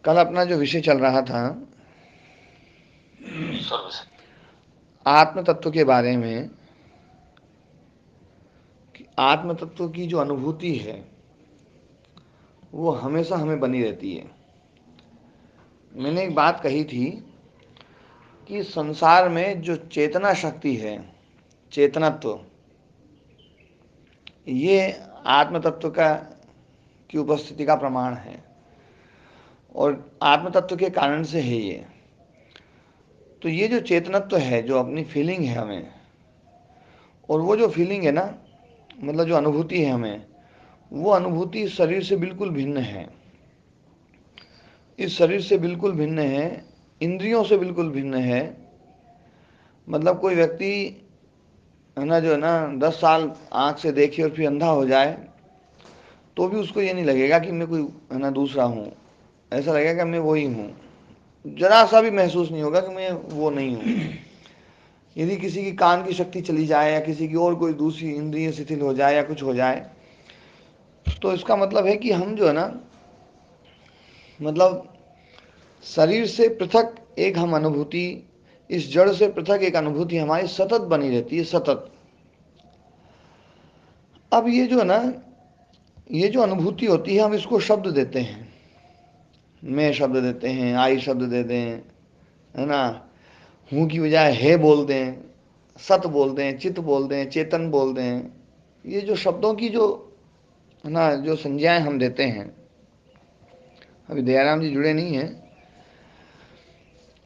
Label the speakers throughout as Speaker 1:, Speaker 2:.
Speaker 1: कल अपना जो विषय चल रहा था आत्म तत्व के बारे में, कि आत्म तत्व की जो अनुभूति है वो हमेशा हमें बनी रहती है। मैंने एक बात कही थी कि संसार में जो चेतना शक्ति है, चेतनत्व, ये आत्म तत्व का की उपस्थिति का प्रमाण है और आत्म तत्व के कारण से है ये। तो ये जो चेतनत्व है, जो अपनी फीलिंग है हमें, और वो जो फीलिंग है ना, मतलब जो अनुभूति है हमें, वो अनुभूति शरीर से बिल्कुल भिन्न है। इस शरीर से बिल्कुल भिन्न है, इंद्रियों से बिल्कुल भिन्न है। मतलब कोई व्यक्ति है ना, जो है ना 10 साल आँख से देखे और फिर अंधा हो जाए तो भी उसको ये नहीं लगेगा कि मैं कोई है ना दूसरा हूँ। ऐसा लगेगा मैं वही हूँ, जरा सा भी महसूस नहीं होगा कि मैं वो नहीं हूँ। यदि किसी की कान की शक्ति चली जाए या किसी की और कोई दूसरी इंद्रिय शिथिल हो जाए या कुछ हो जाए, तो इसका मतलब है कि हम जो है ना, मतलब शरीर से पृथक एक हम अनुभूति, इस जड़ से पृथक एक अनुभूति हमारी सतत बनी रहती है, सतत। अब ये जो है ना, ये जो अनुभूति होती है, हम इसको शब्द देते हैं। मैं शब्द देते हैं, आई शब्द देते हैं, है ना, हूँ की बजाय है बोल दें, सत बोल दें, चित्त बोल दें, चेतन बोल दें। ये जो शब्दों की जो है ना, जो संज्ञाएं हम देते हैं, अभी दयाराम जी जुड़े नहीं हैं,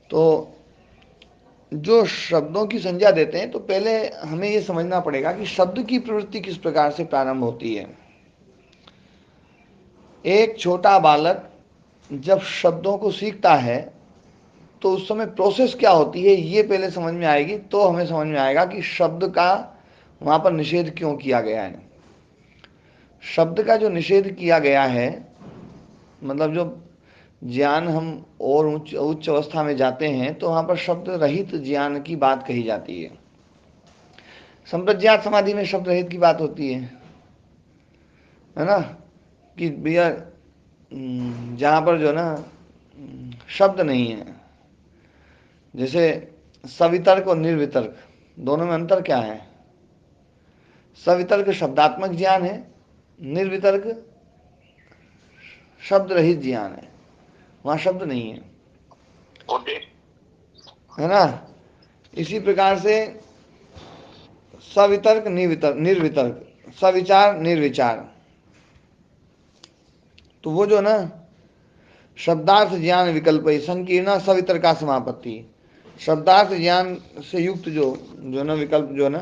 Speaker 1: तो जो शब्दों की संज्ञा देते हैं, तो पहले हमें ये समझना पड़ेगा कि शब्द की प्रवृत्ति किस प्रकार से प्रारंभ होती है। एक छोटा बालक जब शब्दों को सीखता है तो उस समय प्रोसेस क्या होती है ये पहले समझ में आएगी, तो हमें समझ में आएगा कि शब्द का वहाँ पर निषेध क्यों किया गया है। शब्द का जो निषेध किया गया है, मतलब जो ज्ञान हम और उच्च उच्च अवस्था में जाते हैं तो वहाँ पर शब्द रहित ज्ञान की बात कही जाती है। संप्रज्ञात समाधि में शब्द रहित की बात होती है ना, कि भैया जहाँ पर जो है ना शब्द नहीं है। जैसे सवितर्क और निर्वितर्क, दोनों में अंतर क्या है? सवितर्क शब्दात्मक ज्ञान है, निर्वितर्क शब्द रहित ज्ञान है, वहाँ शब्द नहीं है, है ना। इसी प्रकार से सवितर्क निर्वितर्क, सविचार निर्विचार, तो वो जो ना शब्दार्थ ज्ञान विकल्प संकीर्णा सवितर्का समापत्ति, शब्दार्थ ज्ञान से युक्त जो जो ना विकल्प जो ना,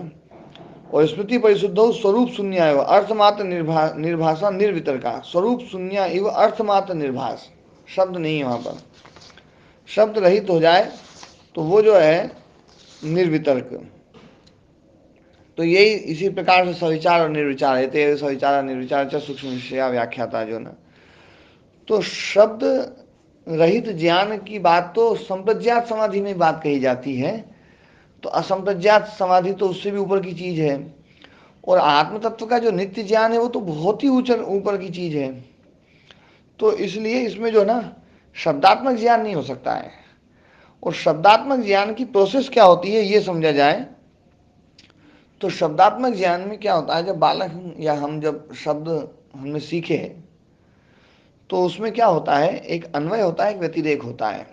Speaker 1: और स्मृति परिशुद्ध स्वरूप शून्य एव अर्थमात्र निर्भाषा निर्वितर्का, स्वरूप शून्य एव अर्थमात्र निर्भाष, शब्द नहीं है वहाँ पर। शब्द रहित हो जाए तो वो जो है निर्वितर्क। तो यही इसी प्रकार से सविचार और निर्विचार है, ते सविचार निर्विचार सूक्ष्म विषया व्याख्याता जो ना। तो शब्द रहित ज्ञान की बात तो संप्रज्ञात समाधि में बात कही जाती है, तो असंप्रज्ञात समाधि तो उससे भी ऊपर की चीज है। और आत्म तत्व का जो नित्य ज्ञान है वो तो बहुत ही ऊपर की चीज है। तो इसलिए इसमें जो ना शब्दात्मक ज्ञान नहीं हो सकता है। और शब्दात्मक ज्ञान की प्रोसेस क्या होती है ये समझा जाए तो शब्दात्मक ज्ञान में क्या होता है, जब बालक या हम जब शब्द हमने सीखे तो उसमें क्या होता है, एक अन्वय होता है, एक व्यतिरेक होता है।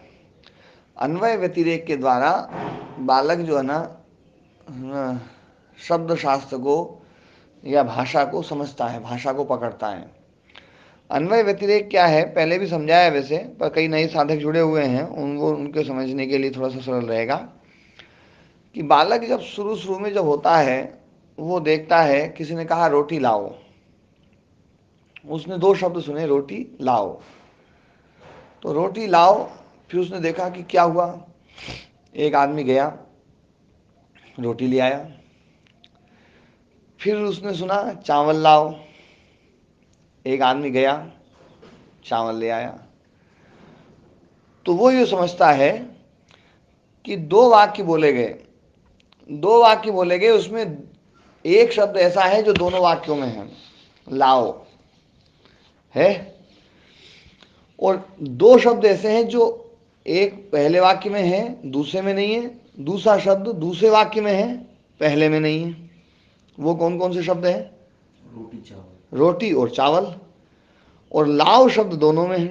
Speaker 1: अन्वय व्यतिरेक के द्वारा बालक जो है ना शब्द शास्त्र को या भाषा को समझता है, भाषा को पकड़ता है। अन्वय व्यतिरेक क्या है पहले भी समझाया है वैसे, पर कई नए साधक जुड़े हुए हैं, उनको उनके समझने के लिए थोड़ा सा सरल रहेगा। कि बालक जब शुरू शुरू में जब होता है, वो देखता है किसी ने कहा रोटी लाओ, उसने दो शब्द सुने, रोटी लाओ। तो रोटी लाओ, फिर उसने देखा कि क्या हुआ, एक आदमी गया रोटी ले आया। फिर उसने सुना चावल लाओ, एक आदमी गया चावल ले आया। तो वो ये समझता है कि दो वाक्य बोले गए, दो वाक्य बोले गए, उसमें एक शब्द ऐसा है जो दोनों वाक्यों में है, लाओ है। और दो शब्द ऐसे हैं जो एक पहले वाक्य में है, दूसरे में नहीं है, दूसरा शब्द दूसरे वाक्य में है, पहले में नहीं है। वो कौन कौन से शब्द हैं?
Speaker 2: रोटी चावल।
Speaker 1: रोटी और चावल। और लाओ शब्द दोनों में है।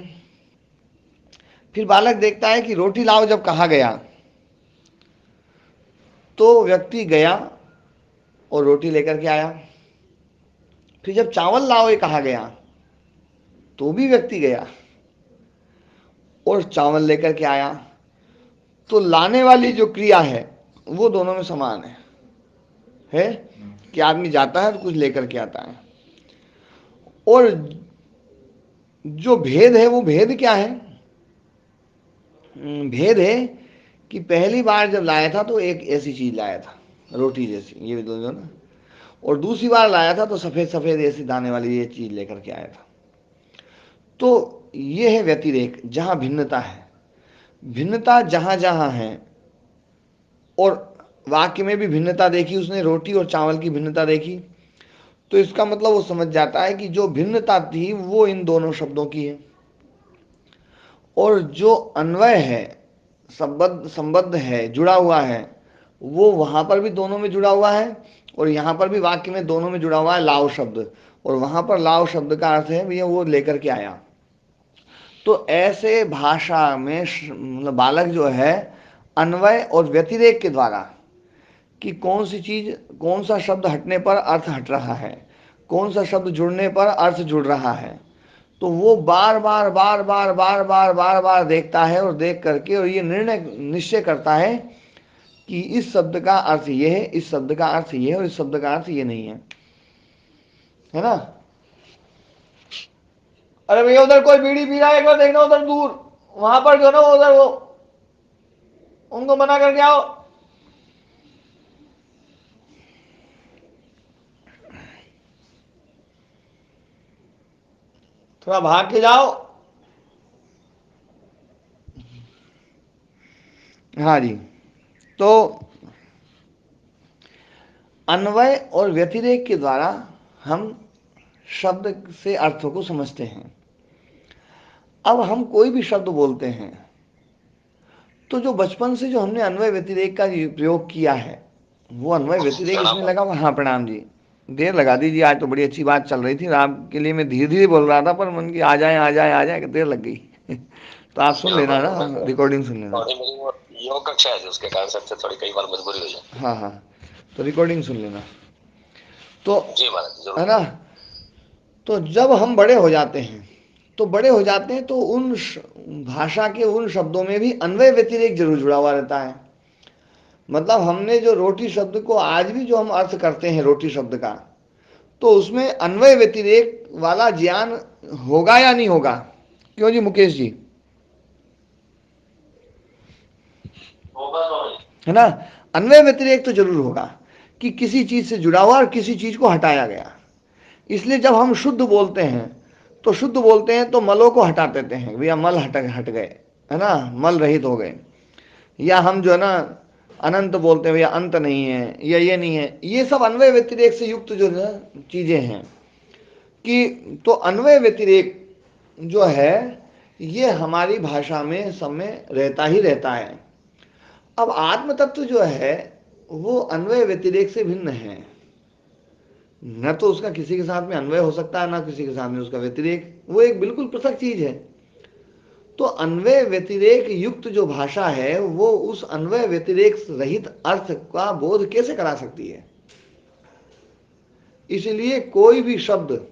Speaker 1: फिर बालक देखता है कि रोटी लाओ जब कहा गया तो व्यक्ति गया और रोटी लेकर के आया। फिर जब चावल लाओ ये कहा गया तो भी व्यक्ति गया और चावल लेकर के आया। तो लाने वाली जो क्रिया है वो दोनों में समान है कि आदमी जाता है तो कुछ लेकर के आता है। और जो भेद है वो भेद क्या है? भेद है कि पहली बार जब लाया था तो एक ऐसी चीज लाया था, रोटी जैसी, ये दोनों ना। और दूसरी बार लाया था तो सफेद सफेद ऐसी दाने वाली ये चीज लेकर के आया था। तो ये है व्यतिरेक, जहां भिन्नता है। भिन्नता जहां जहां है, और वाक्य में भी भिन्नता देखी उसने, रोटी और चावल की भिन्नता देखी, तो इसका मतलब वो समझ जाता है कि जो भिन्नता थी वो इन दोनों शब्दों की है। और जो अन्वय है, संबद्ध संबद्ध है, जुड़ा हुआ है, वो वहां पर भी दोनों में जुड़ा हुआ है और यहाँ पर भी वाक्य में दोनों में जुड़ा हुआ है लाव शब्द। और वहां पर लाव शब्द का अर्थ है भैया वो लेकर के आया। तो ऐसे भाषा में मतलब बालक जो है अन्वय और व्यतिरेक के द्वारा कि कौन सी चीज, कौन सा शब्द हटने पर अर्थ हट रहा है, कौन सा शब्द जुड़ने पर अर्थ जुड़ रहा है, तो वो बार बार बार बार बार बार बार बार देखता है और देख करके और ये निर्णय निश्चय करता है कि इस शब्द का अर्थ ये है, इस शब्द का अर्थ ये है और इस शब्द का अर्थ ये नहीं है ना। अरे भैया उधर कोई बीड़ी पी रहा है, एक बार देखना उधर दूर, वहां पर जो है ना उधर वो, उनको मना करके आओ। थोड़ा भाग के जाओ। हाँ जी। तो अन्वय और व्यतिरेक के द्वारा हम शब्द से अर्थों को समझते हैं। अब हम कोई भी शब्द बोलते हैं तो जो बचपन से जो हमने अन्वय व्यतिरेक का प्रयोग किया है वो अन्वय व्यतिरेक इसमें लगा हुआ। हाँ प्रणाम जी, देर लगा दीजिए, आज तो बड़ी अच्छी बात चल रही थी, आपके लिए मैं धीरे धीरे बोल रहा था पर मन की आ जाए आ जाए आ जाए, देर लग गई। तो आप सुन लेना ना, रिकॉर्डिंग सुन लेना।
Speaker 2: योग कक्षा है उसके कारण सबसे थोड़ी कई बार मजबूरी हो जाए।
Speaker 1: हाँ हाँ, तो रिकॉर्डिंग सुन लेना। तो
Speaker 2: जी महाराज जरूर।
Speaker 1: है ना, तो जब हम बड़े हो जाते हैं तो बड़े हो जाते हैं तो उन भाषा के उन शब्दों में भी अन्वय व्यतिरेक जरूर जुड़ा हुआ रहता है। मतलब हमने जो रोटी शब्द को आज भी जो हम अर्थ करते हैं रोटी शब्द का, तो उसमें अन्वय व्यतिरेक वाला ज्ञान होगा या नहीं होगा? क्यों जी मुकेश जी?
Speaker 2: होगा तो
Speaker 1: है ना, अन्वय व्यतिरेक तो जरूर होगा कि किसी चीज से जुड़ा हुआ और किसी चीज को हटाया गया। इसलिए जब हम शुद्ध बोलते हैं तो शुद्ध बोलते हैं तो मलों को हटा देते हैं, भैया मल हट गए, है ना, मल रहित हो गए। या हम जो है ना अनंत बोलते हैं, भैया अंत नहीं है, या ये नहीं है, ये सब अन्वय व्यतिरेक से युक्त जो है चीजें हैं। कि तो अन्वय व्यतिरेक जो है ये हमारी भाषा में सब में रहता ही रहता है। अब आत्म तत्व जो है वो अन्वय व्यतिरेक से भिन्न है। न तो उसका किसी के साथ में अन्वय हो सकता है, ना किसी के साथ में उसका व्यतिरेक, वो एक बिल्कुल पृथक चीज है। तो अन्वय व्यतिरेक युक्त जो भाषा है वो उस अन्वय व्यतिरेक रहित अर्थ का बोध कैसे करा सकती है? इसलिए कोई भी शब्द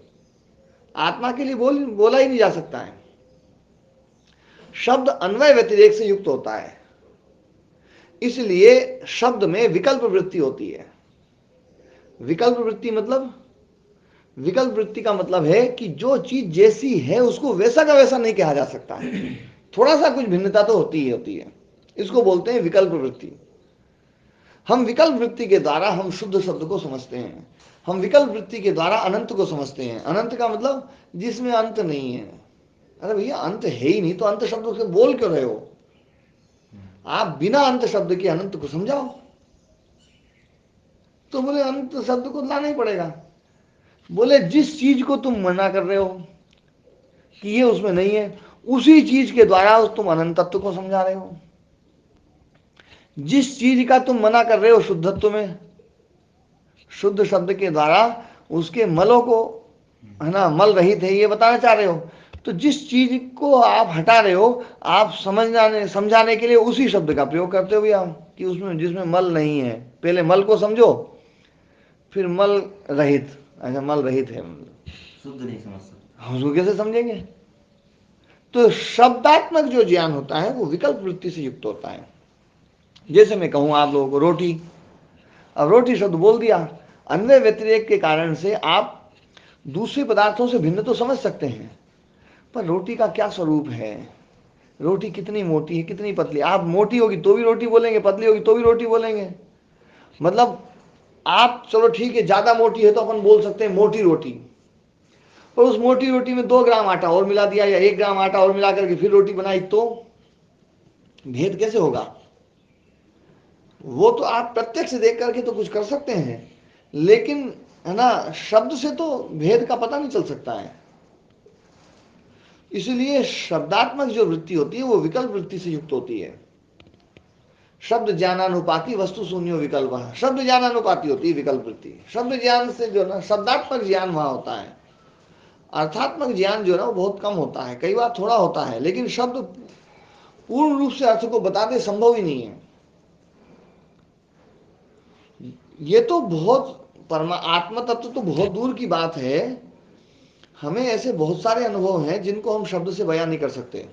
Speaker 1: आत्मा के लिए बोला ही नहीं जा सकता है। शब्द अन्वय व्यतिरेक से युक्त होता है, इसलिए शब्द में विकल्प वृत्ति होती है। विकल्प वृत्ति मतलब, विकल्प वृत्ति का मतलब है कि जो चीज जैसी है उसको वैसा का वैसा नहीं कहा जा सकता है, थोड़ा सा कुछ भिन्नता तो होती ही होती है। इसको बोलते हैं विकल्प वृत्ति। हम विकल्प वृत्ति के द्वारा हम शुद्ध शब्द को समझते हैं। हम विकल्प वृत्ति के द्वारा अनंत को समझते हैं। अनंत का मतलब जिसमें अंत नहीं है। अरे भैया अंत है ही नहीं तो अंत शब्द से बोल क्यों रहे हो? आप बिना अंत शब्द के अनंत को समझाओ। तो बोले अंत शब्द को लाना ही पड़ेगा। बोले जिस चीज को तुम मना कर रहे हो कि ये उसमें नहीं है, उसी चीज के द्वारा तुम अनंत तत्व को समझा रहे हो। जिस चीज का तुम मना कर रहे हो शुद्धत्व में, शुद्ध शब्द के द्वारा उसके मलों को, है ना, मल रहित है ये बताना चाह रहे हो। तो जिस चीज को आप हटा रहे हो, आप समझाने के लिए उसी शब्द का प्रयोग करते हो भैया, कि उसमें जिसमें मल नहीं है। पहले मल को समझो, फिर मल रहित। अच्छा, मल रहित है,
Speaker 3: शुद्ध नहीं समझ सकते,
Speaker 1: हम कैसे समझेंगे? तो शब्दात्मक जो ज्ञान होता है वो विकल्प वृत्ति से युक्त होता है। जैसे मैं कहूं आप लोगों को रोटी, अब रोटी शब्द बोल दिया, अन्वय व्यतिरेक के कारण से आप दूसरे पदार्थों से भिन्न तो समझ सकते हैं, पर रोटी का क्या स्वरूप है, रोटी कितनी मोटी है, कितनी पतली। आप मोटी होगी तो भी रोटी बोलेंगे, पतली होगी तो भी रोटी बोलेंगे। मतलब आप चलो ठीक है, ज्यादा मोटी है तो अपन बोल सकते हैं मोटी रोटी, पर उस मोटी रोटी में 2 ग्राम आटा और मिला दिया या 1 ग्राम आटा और मिला करके फिर रोटी बनाई, तो भेद कैसे होगा? वो तो आप प्रत्यक्ष देख करके तो कुछ कर सकते हैं, लेकिन है ना, शब्द से तो भेद का पता नहीं चल सकता है। इसलिए शब्दात्मक जो वृत्ति होती है वो विकल्प वृत्ति से युक्त होती है। शब्द ज्ञानानुपाति वस्तु शून्यो विकल्प, शब्द ज्ञानानुपाति होती है विकल्प वृत्ति। शब्द ज्ञान से जो ना शब्दात्मक ज्ञान वहां होता है, अर्थात्मक ज्ञान जो है ना वो बहुत कम होता है, कई बार थोड़ा होता है, लेकिन शब्द पूर्ण रूप से अर्थ को बताते संभव ही नहीं है। ये तो बहुत आत्म तत्व तो बहुत दूर की बात है। हमें ऐसे बहुत सारे अनुभव हैं जिनको हम शब्द से बयान नहीं कर सकते।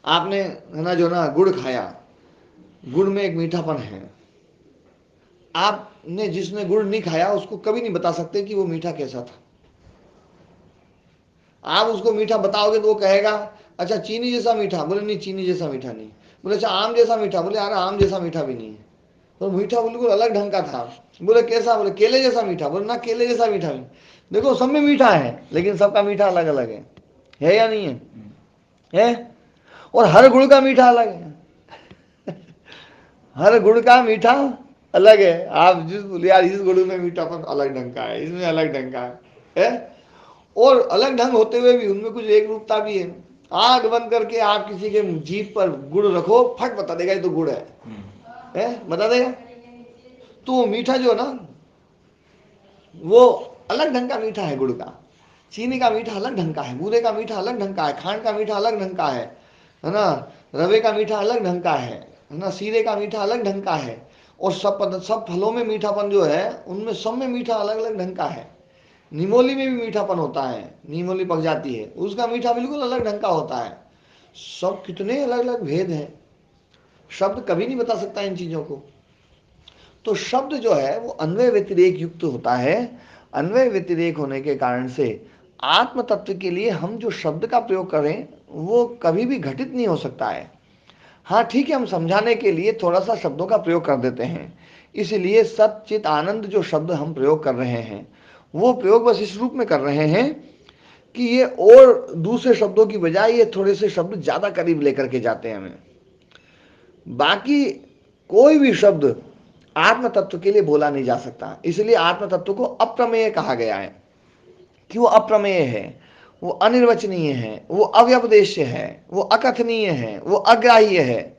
Speaker 1: आपने है ना जो ना गुड़ खाया, गुड़ में एक मीठापन है। आपने जिसने गुड़ नहीं खाया उसको कभी नहीं बता सकते कि वो मीठा कैसा था। आप उसको मीठा बताओगे तो वो कहेगा अच्छा चीनी जैसा मीठा, बोले नहीं चीनी जैसा मीठा नहीं। बोले अच्छा आम जैसा मीठा, बोले यार आम जैसा मीठा भी नहीं है। तो मीठा बिल्कुल अलग ढंग का था। बोले कैसा, बोले केले जैसा मीठा, बोले ना केले जैसा मीठा नहीं। देखो सब में मीठा है, लेकिन सबका मीठा अलग अलग है या नहीं है? और हर गुड़ का मीठा अलग है। हर गुड़ का मीठा अलग है। आप जिस बोले यार इस गुड़ में मीठापन अलग ढंग का है, इसमें अलग ढंग का है? और अलग ढंग होते हुए भी उनमें कुछ एक रूपता भी है। आंख बंद करके आप किसी के जीभ पर गुड़ रखो, फट बता देगा ये तो गुड़ है, बता देगा। तो मीठा जो ना वो अलग ढंग का मीठा है। गुड़ का, चीनी का मीठा अलग ढंग का है, बूरे का मीठा अलग ढंग का है, खांड का मीठा अलग ढंग का है ना, रवे का मीठा अलग ढंग का है ना, सीरे का मीठा अलग ढंग का है। और सब फलों में मीठापन जो है उनमें सब में मीठा अलग अलग ढंग का है। नीमोली में भी मीठापन होता है, नीमोली पक जाती है उसका मीठा बिल्कुल अलग ढंग का होता है। सब कितने अलग अलग भेद हैं, शब्द कभी नहीं बता सकता इन चीजों को। तो शब्द जो है वो अन्वय व्यतिरेक युक्त होता है। अन्वय व्यतिरेक होने के कारण से आत्म तत्व के लिए हम जो शब्द का प्रयोग करें वो कभी भी घटित नहीं हो सकता है। हाँ ठीक है, हम समझाने के लिए थोड़ा सा शब्दों का प्रयोग कर देते हैं, इसलिए सत चित आनंद जो शब्द हम प्रयोग कर रहे हैं वो प्रयोग बस इस रूप में कर रहे हैं कि ये और दूसरे शब्दों की बजाय ये थोड़े से शब्द ज्यादा करीब लेकर के जाते हैं हमें। बाकी कोई भी शब्द आत्म तत्व के लिए बोला नहीं जा सकता, इसलिए आत्म तत्व को अप्रमेय कहा गया है कि वो अप्रमेय है, वो अनिर्वचनीय है, वो अव्यपदेश्य है, वो अकथनीय है, वो अग्राह्य है।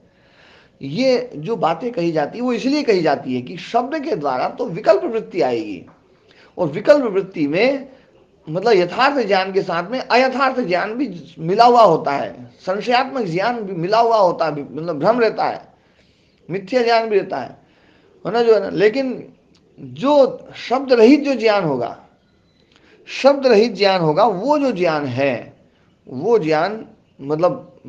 Speaker 1: ये जो बातें कही जाती है वो इसलिए कही जाती है कि शब्द के द्वारा तो विकल्प वृत्ति आएगी, और विकल्प वृत्ति में मतलब यथार्थ ज्ञान के साथ में अयथार्थ ज्ञान भी मिला हुआ होता है, संशयात्मक ज्ञान भी मिला हुआ होता है, मतलब भ्रम रहता है, मिथ्या ज्ञान भी रहता है ना जो है ना। लेकिन जो शब्द रहित जो ज्ञान होगा, शब्द रहित ज्ञान होगा, वो जो ज्ञान है वो ज्ञान मतलब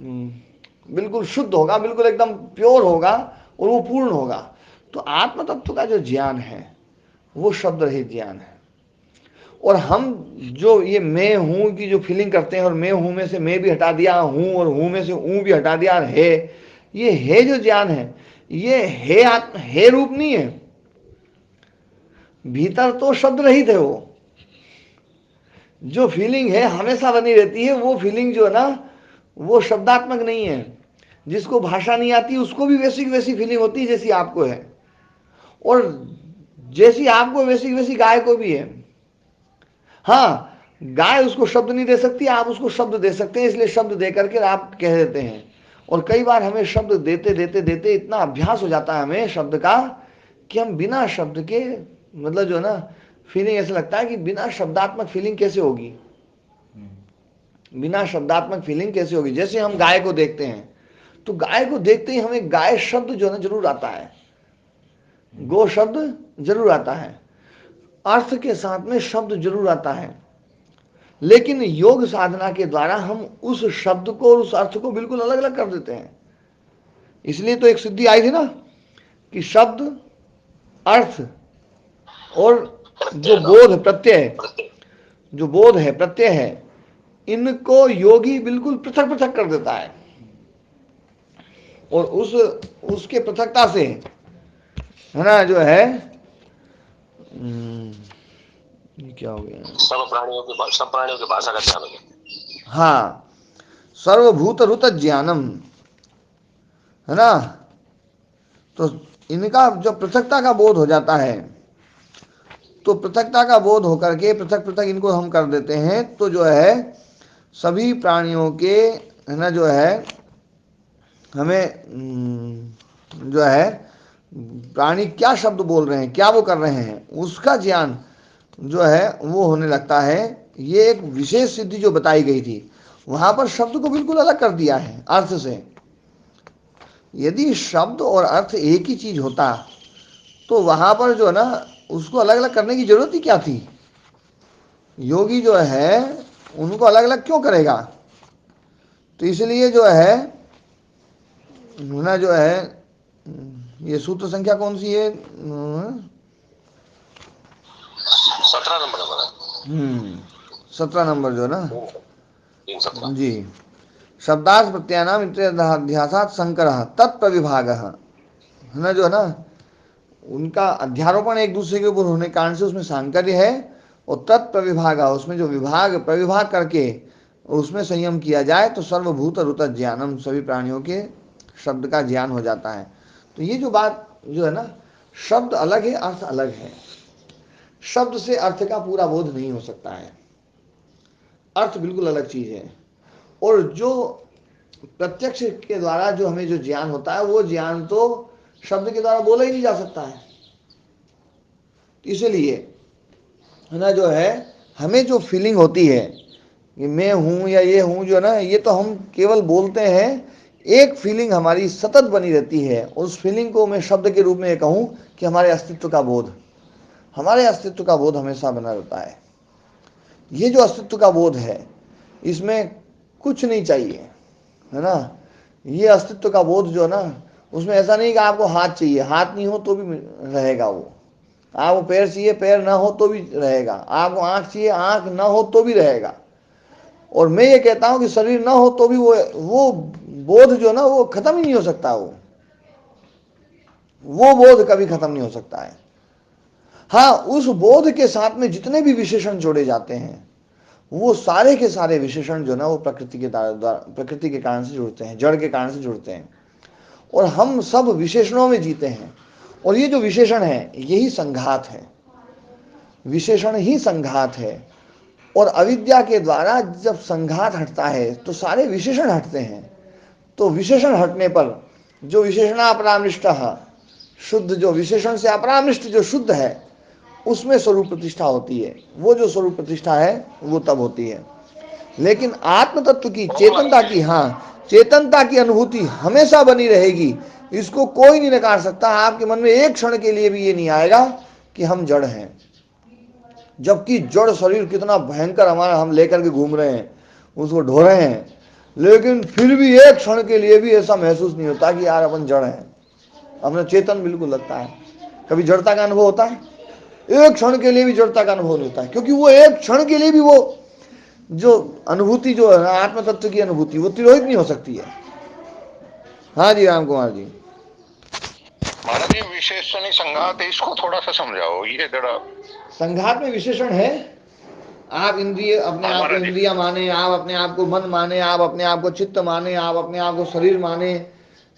Speaker 1: बिल्कुल शुद्ध होगा, बिल्कुल एकदम प्योर होगा और वो पूर्ण होगा। तो आत्म तत्व का जो ज्ञान है वो शब्द रहित ज्ञान है। और हम जो ये मैं हूं की जो फीलिंग करते हैं, और मैं हूं में से मैं भी हटा दिया हूं, और हूं में से ऊ भी हटा दिया है, ये है जो ज्ञान है, ये है आत्म है रूप नहीं है। भीतर तो शब्द रहित है, वो जो फीलिंग है हमेशा बनी रहती है, वो फीलिंग जो है ना वो शब्दात्मक नहीं है। जिसको भाषा नहीं आती उसको भी वैसी वैसी फीलिंग होती है जैसी आपको है, और जैसी आपको वैसी वैसी गाय को भी है। हाँ, गाय उसको शब्द नहीं दे सकती, आप उसको शब्द दे सकते हैं, इसलिए शब्द दे करके आप कह देते हैं। और कई बार हमें शब्द देते देते देते इतना अभ्यास हो जाता है हमें शब्द का कि हम बिना शब्द के, मतलब जो है ना, फीलिंग ऐसा लगता है कि बिना शब्दात्मक फीलिंग कैसे होगी, बिना शब्दात्मक फीलिंग कैसे होगी। जैसे हम गाय को देखते हैं, तो गाय को देखते ही हमें गाय शब्द जो है ना जरूर आता है, गो शब्द जरूर आता है, अर्थ के साथ में शब्द जरूर आता है। लेकिन योग साधना के द्वारा हम उस शब्द को और उस अर्थ को बिल्कुल अलग अलग कर देते हैं। इसलिए तो एक सिद्धि आई थी ना कि शब्द, अर्थ और जो बोध प्रत्यय, जो बोध है प्रत्यय है, इनको योगी बिल्कुल पृथक पृथक कर देता है। और उसके पृथकता से है ना जो है, ये क्या हो गया,
Speaker 2: सब प्राणियों की भाषा का ज्ञान हो गया।
Speaker 1: हाँ, सर्वभूत रुत ज्ञानम, है ना। तो इनका जब पृथकता का बोध हो जाता है, तो पृथकता का बोध होकर के पृथक पृथक इनको हम कर देते हैं, तो जो है सभी प्राणियों के, है ना जो है, हमें जो है प्राणी क्या शब्द बोल रहे हैं, क्या वो कर रहे हैं, उसका ज्ञान जो है वो होने लगता है। ये एक विशेष सिद्धि जो बताई गई थी, वहां पर शब्द को बिल्कुल अलग कर दिया है अर्थ से। यदि शब्द और अर्थ एक ही चीज होता तो वहां पर जो है ना उसको अलग अलग करने की जरूरत ही क्या थी। योगी जो है उनको अलग अलग क्यों करेगा। तो इसलिए जो है ना जो है, ये सूत्र संख्या कौन सी है,
Speaker 2: 17 नंबर हमारा।
Speaker 1: 17 नंबर जो है ना
Speaker 2: 317
Speaker 1: जी। शब्दार्थ प्रत्यानाम अध्यासात संकर तत्प्रविभाग, है ना जो है ना, उनका अध्यारोपण एक दूसरे के ऊपर होने के कारण से उसमें सांकर्य है। और तत्प्रविभाग, उसमें जो विभाग प्रविभाग करके उसमें संयम किया जाए तो सर्वभूत रुत ज्ञानम, सभी प्राणियों के शब्द का ज्ञान हो जाता है। तो ये जो बात जो है ना, शब्द अलग है, अर्थ अलग है। शब्द से अर्थ का पूरा बोध नहीं हो सकता है, अर्थ बिल्कुल अलग चीज है। और जो प्रत्यक्ष के द्वारा जो हमें जो ज्ञान होता है, वो ज्ञान तो शब्द के द्वारा बोला ही नहीं जा सकता है। इसलिए है ना जो है, हमें जो फीलिंग होती है कि मैं हूं या ये हूं, जो है ना, ये तो हम केवल बोलते हैं। एक फीलिंग हमारी सतत बनी रहती है, उस फीलिंग को मैं शब्द के रूप में ये कहूं कि हमारे अस्तित्व का बोध, हमारे अस्तित्व का बोध हमेशा बना रहता है। ये जो अस्तित्व का बोध है, इसमें कुछ नहीं चाहिए, है ना। ये अस्तित्व का बोध जो है ना, उसमें ऐसा नहीं कि आपको हाथ चाहिए, हाथ नहीं हो तो भी रहेगा वो। आपको पैर चाहिए, पैर ना हो तो भी रहेगा। आपको आंख चाहिए, आंख ना हो तो भी रहेगा। और मैं ये कहता हूं कि शरीर ना हो तो भी वो बोध जो ना, वो खत्म ही नहीं हो सकता। वो बोध कभी खत्म नहीं हो सकता है। हाँ, उस बोध के साथ में जितने भी विशेषण जोड़े जाते हैं, वो सारे के सारे विशेषण जो ना, वो प्रकृति के द्वारा, प्रकृति के कारण से जुड़ते हैं, जड़ के कारण से जुड़ते हैं। और हम सब विशेषणों में जीते हैं। और ये जो विशेषण है, यही संघात है, विशेषण ही संघात है। और अविद्या के द्वारा जब संघात हटता है तो सारे विशेषण हटते हैं। तो विशेषण हटने पर जो विशेषणापरामृष्ट शुद्ध, जो विशेषण से अपरामृष्ट जो शुद्ध है, उसमें स्वरूप प्रतिष्ठा होती है। वो जो स्वरूप प्रतिष्ठा है वो तब होती है। लेकिन आत्म तत्व की, चेतनता की, हाँ, चेतनता की अनुभूति हमेशा बनी रहेगी। इसको कोई नहीं नकार सकता। आपके मन में एक क्षण के लिए भी ये नहीं आएगा कि हम जड़ हैं, जबकि जड़ शरीर कितना भयंकर हमारा हम लेकर के घूम रहे हैं, उसको ढो रहे हैं, लेकिन फिर भी एक क्षण के लिए भी ऐसा महसूस नहीं होता कि यार अपन जड़ हैं। अपना चेतन बिल्कुल लगता है। कभी जड़ता का अनुभव होता है? एक क्षण के लिए भी जड़ता का अनुभव नहीं होता है, क्योंकि वो एक क्षण के लिए भी वो जो अनुभूति जो है आत्म तत्व की अनुभूति, वो तिरोहित नहीं हो सकती है। हाँ जी राम कुमार जी।
Speaker 4: महाराज जी, विशेषण संघात है, इसको थोड़ा सा समझाओ। ये जरा
Speaker 1: संघात में विशेषण है। आप इंद्रिय, अपने आप को इंद्रिया माने, आप अपने आप को मन माने, आप अपने आप को चित्त माने, आप अपने आप को शरीर माने,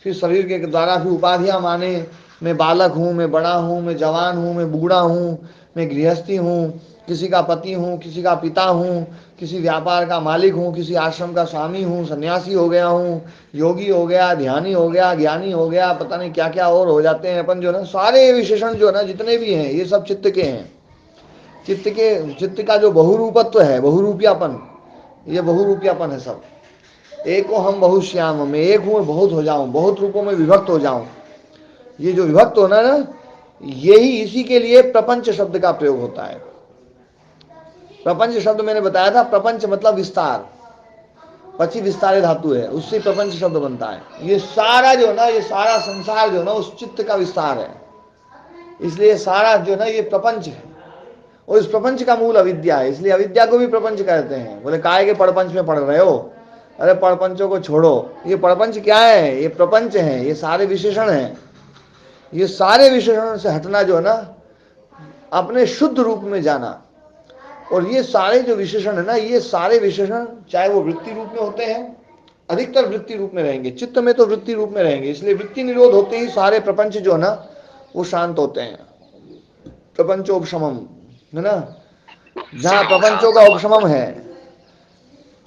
Speaker 1: फिर शरीर के द्वारा फिर उपाधियां माने। मैं बालक हूँ, मैं बड़ा हूँ, मैं जवान हूँ, मैं बूढ़ा हूँ, मैं गृहस्थी हूँ, किसी का पति हूँ, किसी का पिता हूँ, किसी व्यापार का मालिक हूँ, किसी आश्रम का स्वामी हूँ, सन्यासी हो गया हूँ, योगी हो गया, ध्यानी हो गया, ज्ञानी हो गया, पता नहीं क्या क्या और हो जाते हैं अपन जो है ना। सारे विशेषण जो है ना जितने भी हैं ये सब चित्त के हैं। चित्त का जो बहुरूपत्व है, बहुरूपियापन, ये बहुरूपियापन है सब। एक हो हम बहुत श्याम, मैं एक हूँ मैं बहुत हो जाऊं, बहुत रूपों में विभक्त हो जाऊं। ये जो विभक्त होना ना, यही इसी के लिए प्रपंच शब्द का प्रयोग होता है। प्रपंच शब्द मैंने बताया था, प्रपंच मतलब विस्तार, पची विस्तारे धातु है, उससे प्रपंच शब्द बनता है। ये सारा जो ना, ये सारा संसार जो ना उस चित्त का विस्तार है, इसलिए सारा जो ना ये प्रपंच है। और इस प्रपंच का मूल अविद्या है, इसलिए अविद्या को भी प्रपंच कहते हैं। बोले काय के पड़पंच में पढ़ रहे हो? अरे पड़पंचों को छोड़ो, ये पड़पंच क्या है? ये प्रपंच है, ये सारे विशेषण हैं। ये सारे विशेषण से हटना जो है ना, अपने शुद्ध रूप में जाना। और ये सारे जो विशेषण है ना, ये सारे विशेषण चाहे वो वृत्ति रूप में होते हैं, अधिकतर वृत्ति रूप में रहेंगे, चित्त में तो वृत्ति रूप में रहेंगे। इसलिए वृत्ति निरोध होते ही सारे प्रपंच जो है ना वो शांत होते हैं। प्रपंचोपशमम है ना, जहाँ प्रपंचों का उपशमन है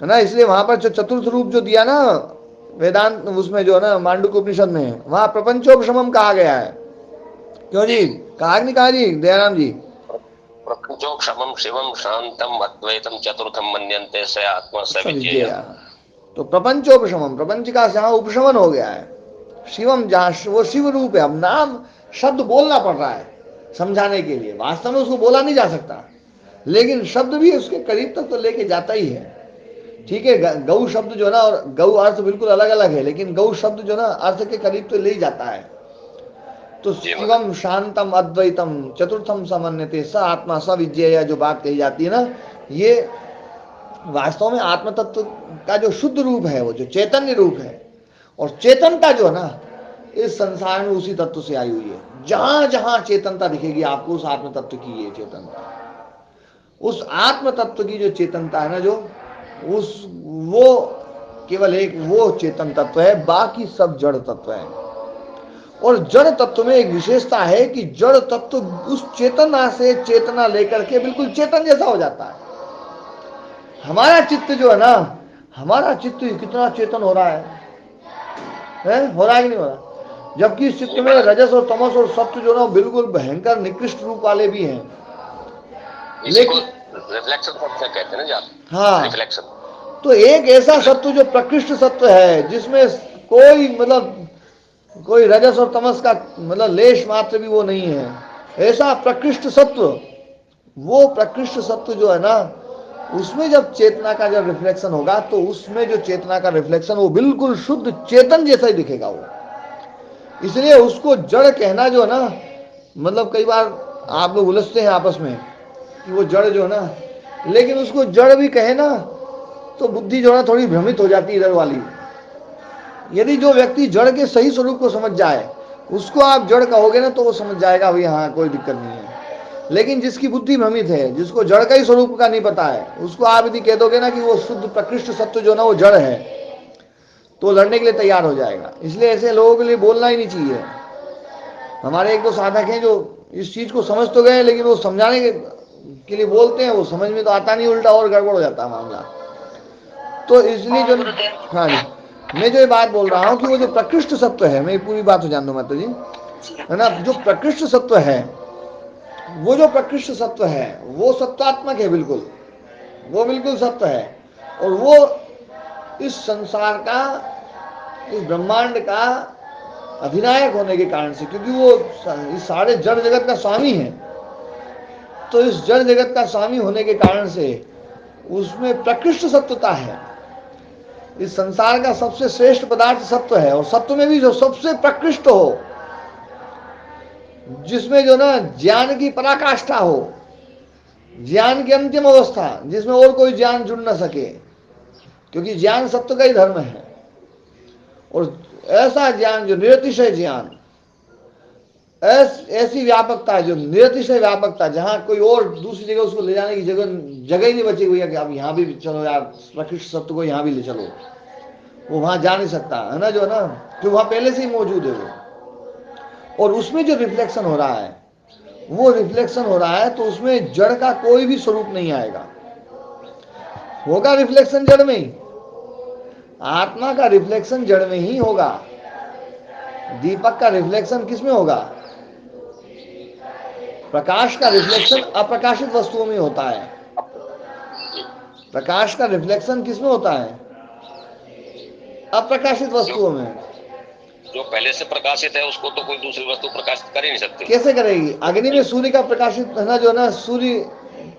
Speaker 1: ना। इसलिए वहां पर जो चतुर्थ रूप जो दिया ना वेदांत उसमें जो है ना मांडुक्य उपनिषद में, वहां प्रपंचोपशमम कहा गया है। क्यों जी? कहा नहीं कहा जी दयाराम जी?
Speaker 2: प्रपंचो क्षमम शिवम शांतम अद्वैतम चतुर्थम मन्यन्ते स आत्मा स विज्ञेय।
Speaker 1: विजया। तो प्रपंचोपशमम, प्रपंच का जहाँ उपशमन हो गया है। शिवम, जहाँ वो शिव रूप है। अब नाम शब्द बोलना पड़ रहा है समझाने के लिए, वास्तव में उसको बोला नहीं जा सकता, लेकिन शब्द भी उसके करीब तक तो लेके जाता ही है। ठीक है, गौ शब्द जो ना, और गौ अर्थ बिल्कुल अलग अलग है, लेकिन गौ शब्द जो ना अर्थ के करीब तो ले ही जाता है। तो शिवम शांतम अद्वैतम चतुर्थम समन्वयते स आत्मा स विज्ञेय, जो बात कही जाती है ना, ये वास्तव में आत्म तत्व का जो शुद्ध रूप है, वो जो चैतन्य रूप है। और चेतनता जो है ना इस संसार में उसी तत्व से आई हुई है। जहां जहां चेतनता दिखेगी आपको, उस आत्म तत्व की ये चेतनता, उस आत्म तत्व की जो चेतनता है ना, जो उस वो केवल एक वो चेतन तत्व है, बाकी सब जड़ तत्व है। और जड़ तत्व में एक विशेषता है कि जड़ तत्व उस चेतना से चेतना लेकर के बिल्कुल चेतन जैसा हो जाता है। हमारा चित्त जो है ना, हमारा चित्त कितना चेतन हो रहा है? हो रहा है कि नहीं हो रहा? जबकि इस चित्त में रजस और तमस और सत्व जो ना बिल्कुल भयंकर निकृष्ट रूप वाले भी हैं, लेकिन
Speaker 2: रिफ्लेक्शन कहते हैं ना जी आप?
Speaker 1: हाँ,
Speaker 2: रिफ्लेक्शन।
Speaker 1: तो एक ऐसा सत्व जो प्रकृष्ट सत्व है, जिसमें कोई मतलब कोई रजस और तमस का मतलब लेश मात्र भी वो नहीं है, ऐसा प्रकृष्ट सत्व, वो प्रकृष्ट सत्व जो है ना, उसमें जब चेतना का जब रिफ्लेक्शन होगा, तो उसमें जो चेतना का रिफ्लेक्शन वो बिल्कुल शुद्ध चेतन जैसा ही दिखेगा वो। इसलिए उसको जड़ कहना जो है ना, मतलब कई बार आप लोग उलझते हैं आपस में कि वो जड़ जो है ना, लेकिन उसको जड़ भी कहे ना तो बुद्धि जो है थोड़ी भ्रमित हो जाती है इधर वाली। यदि जो व्यक्ति जड़ के सही स्वरूप को समझ जाए, उसको आप जड़ कहोगे ना तो वो समझ जाएगा भाई हाँ कोई दिक्कत नहीं है। लेकिन जिसकी बुद्धि भ्रमित है, जिसको जड़ का ही स्वरूप का नहीं पता है, उसको आप यदि कह दोगे ना कि वो शुद्ध प्रकृष्ट सत्य जो ना वो जड़ है, तो लड़ने के लिए तैयार हो जाएगा। इसलिए ऐसे लोगों के लिए बोलना ही नहीं चाहिए। हमारे एक दो साधक हैं जो इस चीज को समझ तो गए, लेकिन वो समझाने के लिए बोलते हैं, वो समझ में तो आता नहीं, उल्टा और गड़बड़ हो जाता है मामला। तो इसलिए जो, हाँ जी, मैं जो ये बात बोल रहा हूँ कि वो जो प्रकृष्ट सत्व है, मैं पूरी बात हो जान दूँ मैं तो जी, है ना, जो प्रकृष्ट सत्व है, वो जो प्रकृष्ट सत्व है वो सत्वात्मक है, बिल्कुल वो बिल्कुल सत्व है। और वो इस संसार का, इस ब्रह्मांड का अधिनायक होने के कारण से, क्योंकि वो इस सारे जड़ जगत का स्वामी है, तो इस जड़ जगत का स्वामी होने के कारण से उसमें प्रकृष्ट सत्वता है। इस संसार का सबसे श्रेष्ठ पदार्थ सत्व है, और सत्व में भी जो सबसे प्रकृष्ट हो, जिसमें जो ना ज्ञान की पराकाष्ठा हो, ज्ञान की अंतिम अवस्था, जिसमें और कोई ज्ञान जुड़ न सके, क्योंकि ज्ञान सत्व का ही धर्म है। और ऐसा ज्ञान जो निरतिशय ज्ञान, ऐसी व्यापकता जो निरतिशय व्यापकता, जहां कोई और दूसरी जगह उसको ले जाने की जगह ही नहीं बची हुई है कि आप यहाँ भी चलो यार, प्रकृष्ट सत्व को यहाँ भी ले चलो, वो वहां जा नहीं सकता है ना, जो है ना, जो वहां पहले से ही मौजूद है वो। और उसमें जो रिफ्लेक्शन हो रहा है वो रिफ्लेक्शन हो रहा है, तो उसमें जड़ का कोई भी स्वरूप नहीं आएगा। होगा रिफ्लेक्शन जड़ में ही, आत्मा का रिफ्लेक्शन जड़ में ही होगा। दीपक का रिफ्लेक्शन किस में होगा? प्रकाश का रिफ्लेक्शन अप्रकाशित वस्तुओं में होता है। प्रकाश का रिफ्लेक्शन किस में होता है? अप्रकाशित वस्तुओं में।
Speaker 2: जो पहले से प्रकाशित है उसको तो कोई दूसरी वस्तु प्रकाशित कर ही नहीं सकती।
Speaker 1: कैसे करेगी? अग्नि में सूर्य का प्रकाशित है ना, जो ना सूर्य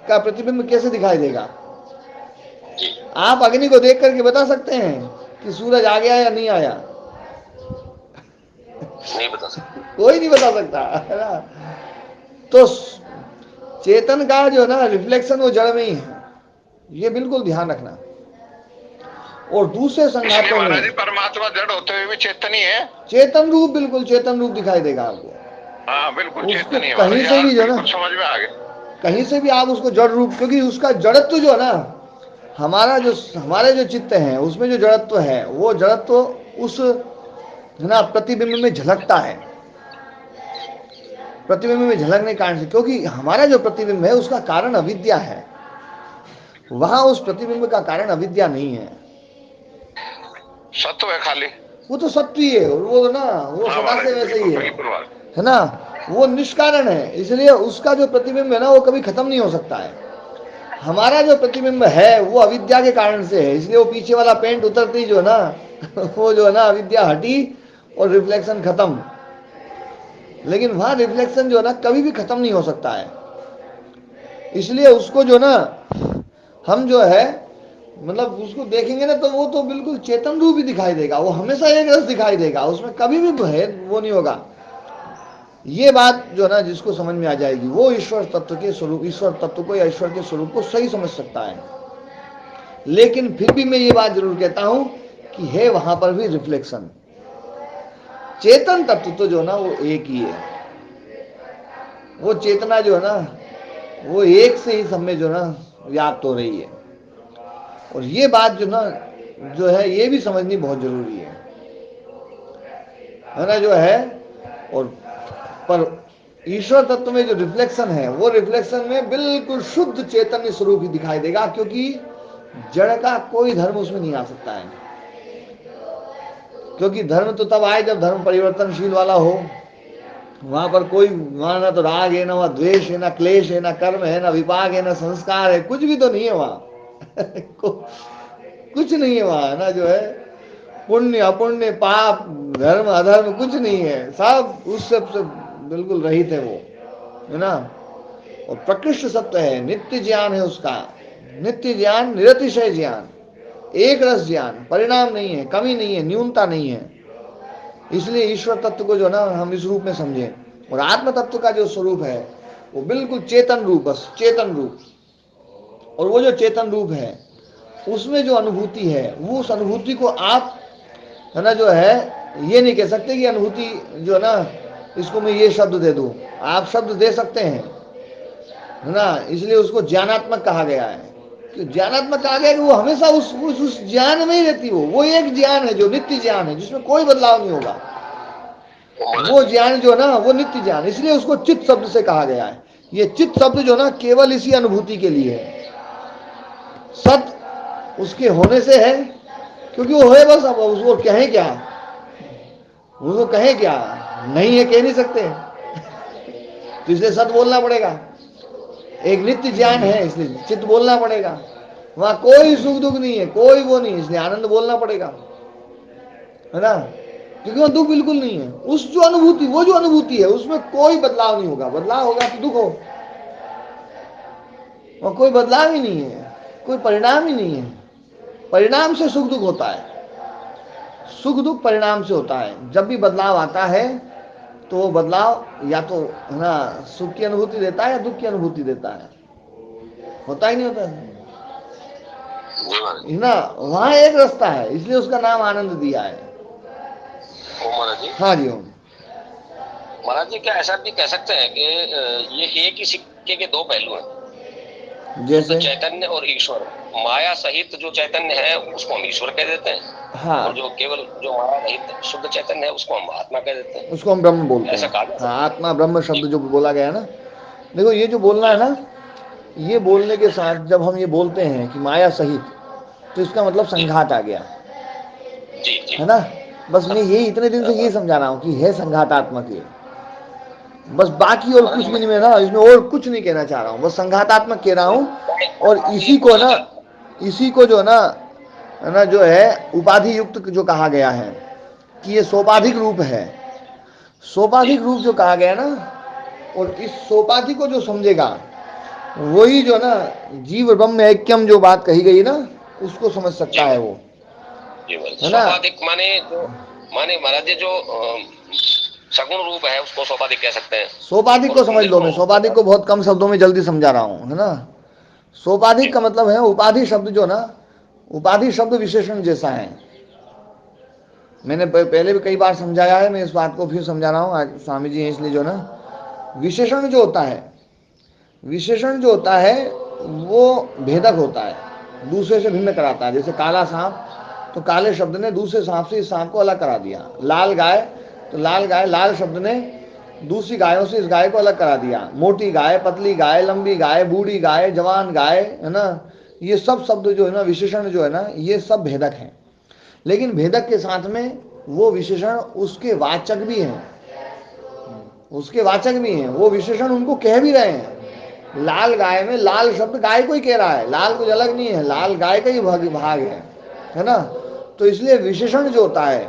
Speaker 1: का प्रतिबिंब कैसे दिखाई देगा?
Speaker 2: जी
Speaker 1: आप अग्नि को देख करके बता सकते हैं कि सूरज आ गया या नहीं आया?
Speaker 2: नहीं बता सकते।
Speaker 1: कोई नहीं बता सकता, है ना। तो चेतन का जो ना रिफ्लेक्शन वो जड़ में ही है, ये बिल्कुल ध्यान रखना। और दूसरे
Speaker 4: इसलिए
Speaker 1: संघातों
Speaker 4: महाराज जी
Speaker 1: में
Speaker 4: परमात्मा जड़ होते हुए भी चेतन ही है।
Speaker 1: चेतन रूप, बिल्कुल चेतन रूप दिखाई देगा आपको।
Speaker 4: हाँ बिल्कुल
Speaker 1: उसको
Speaker 4: चेतन ही है
Speaker 1: कहीं
Speaker 4: महाराज,
Speaker 1: से भी
Speaker 4: आज
Speaker 1: जो ना,
Speaker 4: बिल्कुल समझ में आ गया।
Speaker 1: कहीं से भी आप उसको जड़ रूप, क्योंकि उसका जड़त्व जो है ना, हमारे जो चित्त हैं उसमें जो जड़त्व है, वो जड़त्व उस है ना प्रतिबिंब में झलकता है। प्रतिबिंब में झलकने के कारण से, क्योंकि हमारा जो प्रतिबिंब है उसका कारण अविद्या है, वहां उस प्रतिबिंब का कारण अविद्या नहीं है।
Speaker 4: सत्व है खाली।
Speaker 1: वो तो सत्य ही है, वो ना वो
Speaker 4: हाँ
Speaker 1: सदा
Speaker 4: महाराज
Speaker 1: से
Speaker 4: जी,
Speaker 1: वैसे ही
Speaker 4: बिल्कुल
Speaker 1: है
Speaker 4: बिल्कुल महाराज।
Speaker 1: है ना। वो निष्कारण है, इसलिए उसका जो प्रतिबिंब है ना वो कभी खत्म नहीं हो सकता है। हमारा जो प्रतिबिंब है वो अविद्या के कारण से है, इसलिए वो पीछे वाला पेंट उतरती जो ना वो जो है ना अविद्या हटी और रिफ्लेक्शन खत्म। लेकिन वहां रिफ्लेक्शन जो है ना कभी भी खत्म नहीं हो सकता है। इसलिए उसको जो ना हम जो है मतलब उसको देखेंगे ना, तो वो तो बिल्कुल चेतन रूप ही दिखाई देगा, वो हमेशा एक रस दिखाई देगा, उसमें कभी भी भेद वो नहीं होगा। ये बात जो है ना जिसको समझ में आ जाएगी, वो ईश्वर तत्व के स्वरूप, ईश्वर तत्व को या ईश्वर के स्वरूप को सही समझ सकता है। लेकिन फिर भी मैं ये बात जरूर कहता हूं कि है वहां पर भी रिफ्लेक्शन। चेतन तत्व तो जो ना वो एक ही है, वो चेतना जो है ना वो एक से ही सब में जो ना व्याप्त हो रही है। और ये बात जो ना जो है ये भी समझनी बहुत जरूरी है ना जो है। और पर ईश्वर तत्व में जो रिफ्लेक्शन है, वो रिफ्लेक्शन में बिल्कुल शुद्ध चैतन्य स्वरूप ही दिखाई देगा, क्योंकि जड़ का कोई धर्म उसमें नहीं आ सकता है। क्योंकि धर्म तो तब आए जब धर्म परिवर्तनशील वाला हो। वहां पर कोई, वहां ना तो राग है, ना वहां द्वेष है, ना क्लेश है, ना कर्म है, ना विपाक है, ना संस्कार है, कुछ भी तो नहीं है वहां कुछ नहीं है वहां, ना जो है पुण्य अपुण्य पाप धर्म अधर्म कुछ नहीं है, सब उस सब से बिल्कुल रहित है वो, है ना। और प्रकृष्ट सत्य है, नित्य ज्ञान है उसका, नित्य ज्ञान, निरतिशय ज्ञान, एक रस ज्ञान, परिणाम नहीं है, कमी नहीं है, न्यूनता नहीं है। इसलिए ईश्वर तत्व को जो ना हम इस रूप में समझें। और आत्म तत्व का जो स्वरूप है वो बिल्कुल चेतन रूप, बस चेतन रूप। और वो जो चेतन रूप है उसमें जो अनुभूति है, वो उस अनुभूति को आप है ना जो है ये नहीं कह सकते कि अनुभूति जो है ना इसको मैं ये शब्द दे दूं। आप शब्द दे सकते हैं, है ना, इसलिए उसको ज्ञानात्मक कहा गया है। कि ज्ञानात्मक कहा गया कि वो हमेशा उस ज्ञान में ही रहती हो। वो एक ज्ञान है जो नित्य ज्ञान है, जिसमें कोई बदलाव नहीं होगा। वो ज्ञान जो है ना वो नित्य ज्ञान, इसलिए उसको चित्त शब्द से कहा गया है। ये चित्त शब्द जो ना केवल इसी अनुभूति के लिए है। सत उसके होने से है, क्योंकि वो है बस। अब उसको कहें क्या, उसको कहें क्या, नहीं है कह नहीं सकते तो इसलिए सत बोलना पड़ेगा। एक नित्य ज्ञान है इसलिए चित्त बोलना पड़ेगा। वहां कोई सुख दुख नहीं है, कोई वो नहीं, इसलिए आनंद बोलना पड़ेगा, है ना। क्योंकि वहां दुख बिल्कुल नहीं है। उस जो अनुभूति, वो जो अनुभूति है उसमें कोई बदलाव नहीं होगा। बदलाव होगा तो दुख हो, वहां कोई बदलाव ही नहीं है, कोई परिणाम ही नहीं है। परिणाम से सुख दुख होता है, सुख दुख परिणाम से होता है। जब भी बदलाव आता है तो वो बदलाव या तो है ना सुख की अनुभूति देता है या दुख की अनुभूति देता है, होता ही नहीं होता है ना। वहां एक रास्ता है, इसलिए उसका नाम आनंद दिया है।
Speaker 2: महाराज जी,
Speaker 1: हाँ जी ओम।
Speaker 2: महाराज जी क्या ऐसा भी कह सकते हैं कि ये एक ही सिक्के के दो पहलू हैं,
Speaker 1: जैसे
Speaker 2: तो चैतन्य और ईश्वर। माया सहित जो चैतन्य है उसको हम ईश्वर कह देते हैं,
Speaker 1: हाँ,
Speaker 2: और जो केवल जो माया रहित शुद्ध चैतन्य है उसको हम आत्मा कह देते हैं।
Speaker 1: उसको हम ब्रह्म बोलते
Speaker 2: ऐसा
Speaker 1: हैं।
Speaker 2: कहा जा सकता
Speaker 1: हाँ, आत्मा ब्रह्म शब्द जो बोला गया ना, देखो ये जो बोलना है ना, ये बोलने के साथ जब हम ये बोलते हैं कि माया सहित, तो इसका मतलब संघात आ गया,
Speaker 2: जी जी
Speaker 1: है ना। बस मैं यही इतने दिन से यही समझा रहा हूं कि है संघातात्मक ये, बस बाकी और कुछ भी नहीं, मैं ना इसमें और कुछ नहीं कहना चाह रहा हूं, बस संघातात्मक कह रहा हूं। और इसी को ना, इसी को जो है ना जो है उपाधि युक्त जो कहा गया है कि ये सोपाधिक रूप है, सोपाधिक रूप जो कहा गया ना, और इस सोपाधि को जो समझेगा वही जो ना जीव ब्रह्म ऐक्यम जो बात कही गई ना, उसको समझ सकता है वो, है ना।
Speaker 2: सोपाधिक माने महाराज जी जो सगुण रूप है उसको सोपाधिक कह सकते हैं।
Speaker 1: सोपाधिक
Speaker 2: और
Speaker 1: को समझ लो, मैं सोपाधिक को बहुत कम शब्दों में जल्दी समझा रहा हूं, है ना। सोपाधिक का मतलब है उपाधि शब्द जो ना, उपाधि शब्द विशेषण जैसा है। मैंने पहले भी कई बार समझाया है, मैं इस बात को फिर समझा रहा हूँ, आज स्वामी जी हैं इसलिए जो ना, विशेषण जो होता है, विशेषण जो होता है वो भेदक होता है, दूसरे से भिन्न कराता है। जैसे काला सांप, तो काले शब्द ने दूसरे सांप से इस सांप को अलग करा दिया। लाल गाय, तो लाल गाय, लाल शब्द ने दूसरी गायों से इस गाय को अलग करा दिया। मोटी गाय, पतली गाय, लंबी गाय, बूढ़ी गाय, जवान गाय, है ना। ये सब शब्द जो है ना, विशेषण जो है ना, ये सब भेदक हैं। लेकिन भेदक के साथ में वो विशेषण उसके वाचक भी हैं, उसके वाचक भी हैं, वो विशेषण उनको कह भी रहे हैं। लाल गाय में लाल शब्द गाय को ही कह रहा है, लाल कुछ अलग नहीं है, लाल गाय का ही भाग है ना। तो इसलिए विशेषण जो होता है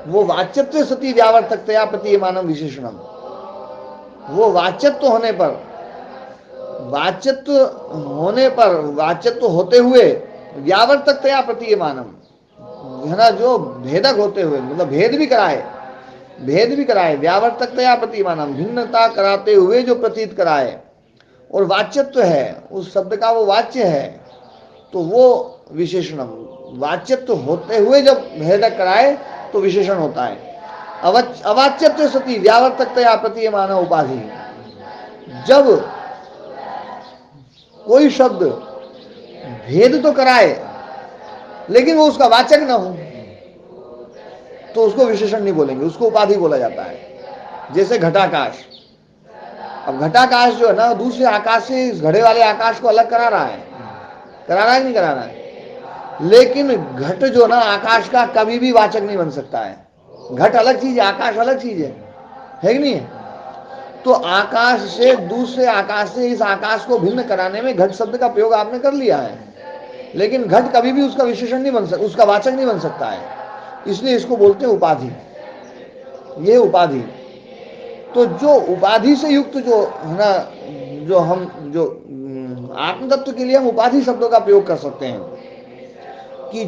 Speaker 1: वो वाच्यत्व सती व्यावर्तकतया प्रतीयमानम विशेषणम, वो वाच्यत्व होने पर, वाच्यत्व होने पर, वाच्यत्व होते हुए व्यावर्तकतया प्रतीयमानम, है ना, जो भेदक होते हुए, मतलब भेद भी कराए, भेद भी कराए, व्यावर्तकतया प्रतीयमानम, भिन्नता कराते हुए जो प्रतीत कराए, और वाच्यत्व है उस शब्द का, वो वाच्य है, तो वो विशेषणम। वाच्यत्व होते हुए जब भेदक कराए तो विशेषण होता है। अवाच्यत्व सती व्यावर्तकतया प्रतीयमान उपाधि, जब कोई शब्द भेद तो कराए लेकिन वो उसका वाचक ना हो, तो उसको विशेषण नहीं बोलेंगे, उसको उपाधि बोला जाता है। जैसे घटाकाश, अब घटाकाश जो है ना, दूसरे आकाश से इस घड़े वाले आकाश को अलग करा रहा है, करा रहा है नहीं करा रहा है। लेकिन घट जो ना आकाश का कभी भी वाचक नहीं बन सकता है। घट अलग चीज है, आकाश अलग चीज है कि नहीं है। तो आकाश से, दूसरे आकाश से इस आकाश को भिन्न कराने में घट शब्द का प्रयोग आपने कर लिया है, लेकिन घट कभी भी उसका विशेषण नहीं बन सकता, उसका वाचक नहीं बन सकता है, इसलिए इसको बोलते हैं उपाधि। ये उपाधि, तो जो उपाधि से युक्त जो है ना, जो हम जो आत्म तत्व के लिए हम उपाधि शब्दों का प्रयोग कर सकते हैं कि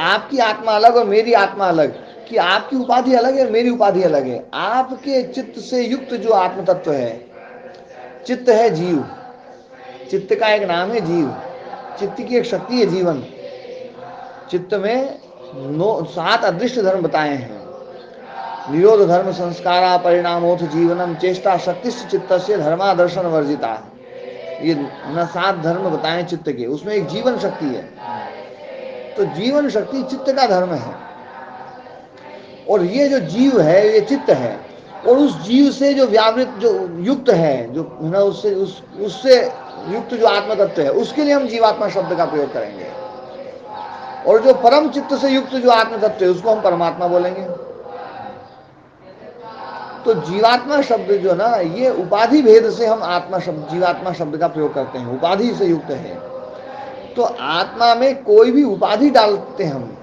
Speaker 1: आपकी आत्मा अलग और मेरी आत्मा अलग, कि आपकी उपाधि अलग है, मेरी उपाधि अलग है। आपके चित्त से युक्त जो आत्म तत्व है, चित्त है जीव, चित्त का एक नाम है जीव, चित्त की एक शक्ति है जीवन। चित्त में 7 अदृष्ट धर्म बताए हैं। निरोध धर्म संस्कारा परिणामोथ जीवनम चेष्टा शक्ति चित्त से धर्मा दर्शन वर्जिता, ये 7 धर्म बताए चित्त के, उसमें एक जीवन शक्ति है। तो जीवन शक्ति चित्त का धर्म है, और ये जो जीव है ये चित्त है, और उस जीव से जो व्यावृत जो युक्त है, जो ना उससे युक्त जो आत्म तत्व है, उसके लिए हम जीवात्मा शब्द का प्रयोग करेंगे। और जो परम चित्त से युक्त जो आत्म तत्व है उसको हम परमात्मा बोलेंगे। तो जीवात्मा शब्द जो ना, ये उपाधि भेद से हम आत्मा शब्द, जीवात्मा शब्द का प्रयोग करते हैं, उपाधि से युक्त है। तो आत्मा में कोई भी उपाधि डालते हम,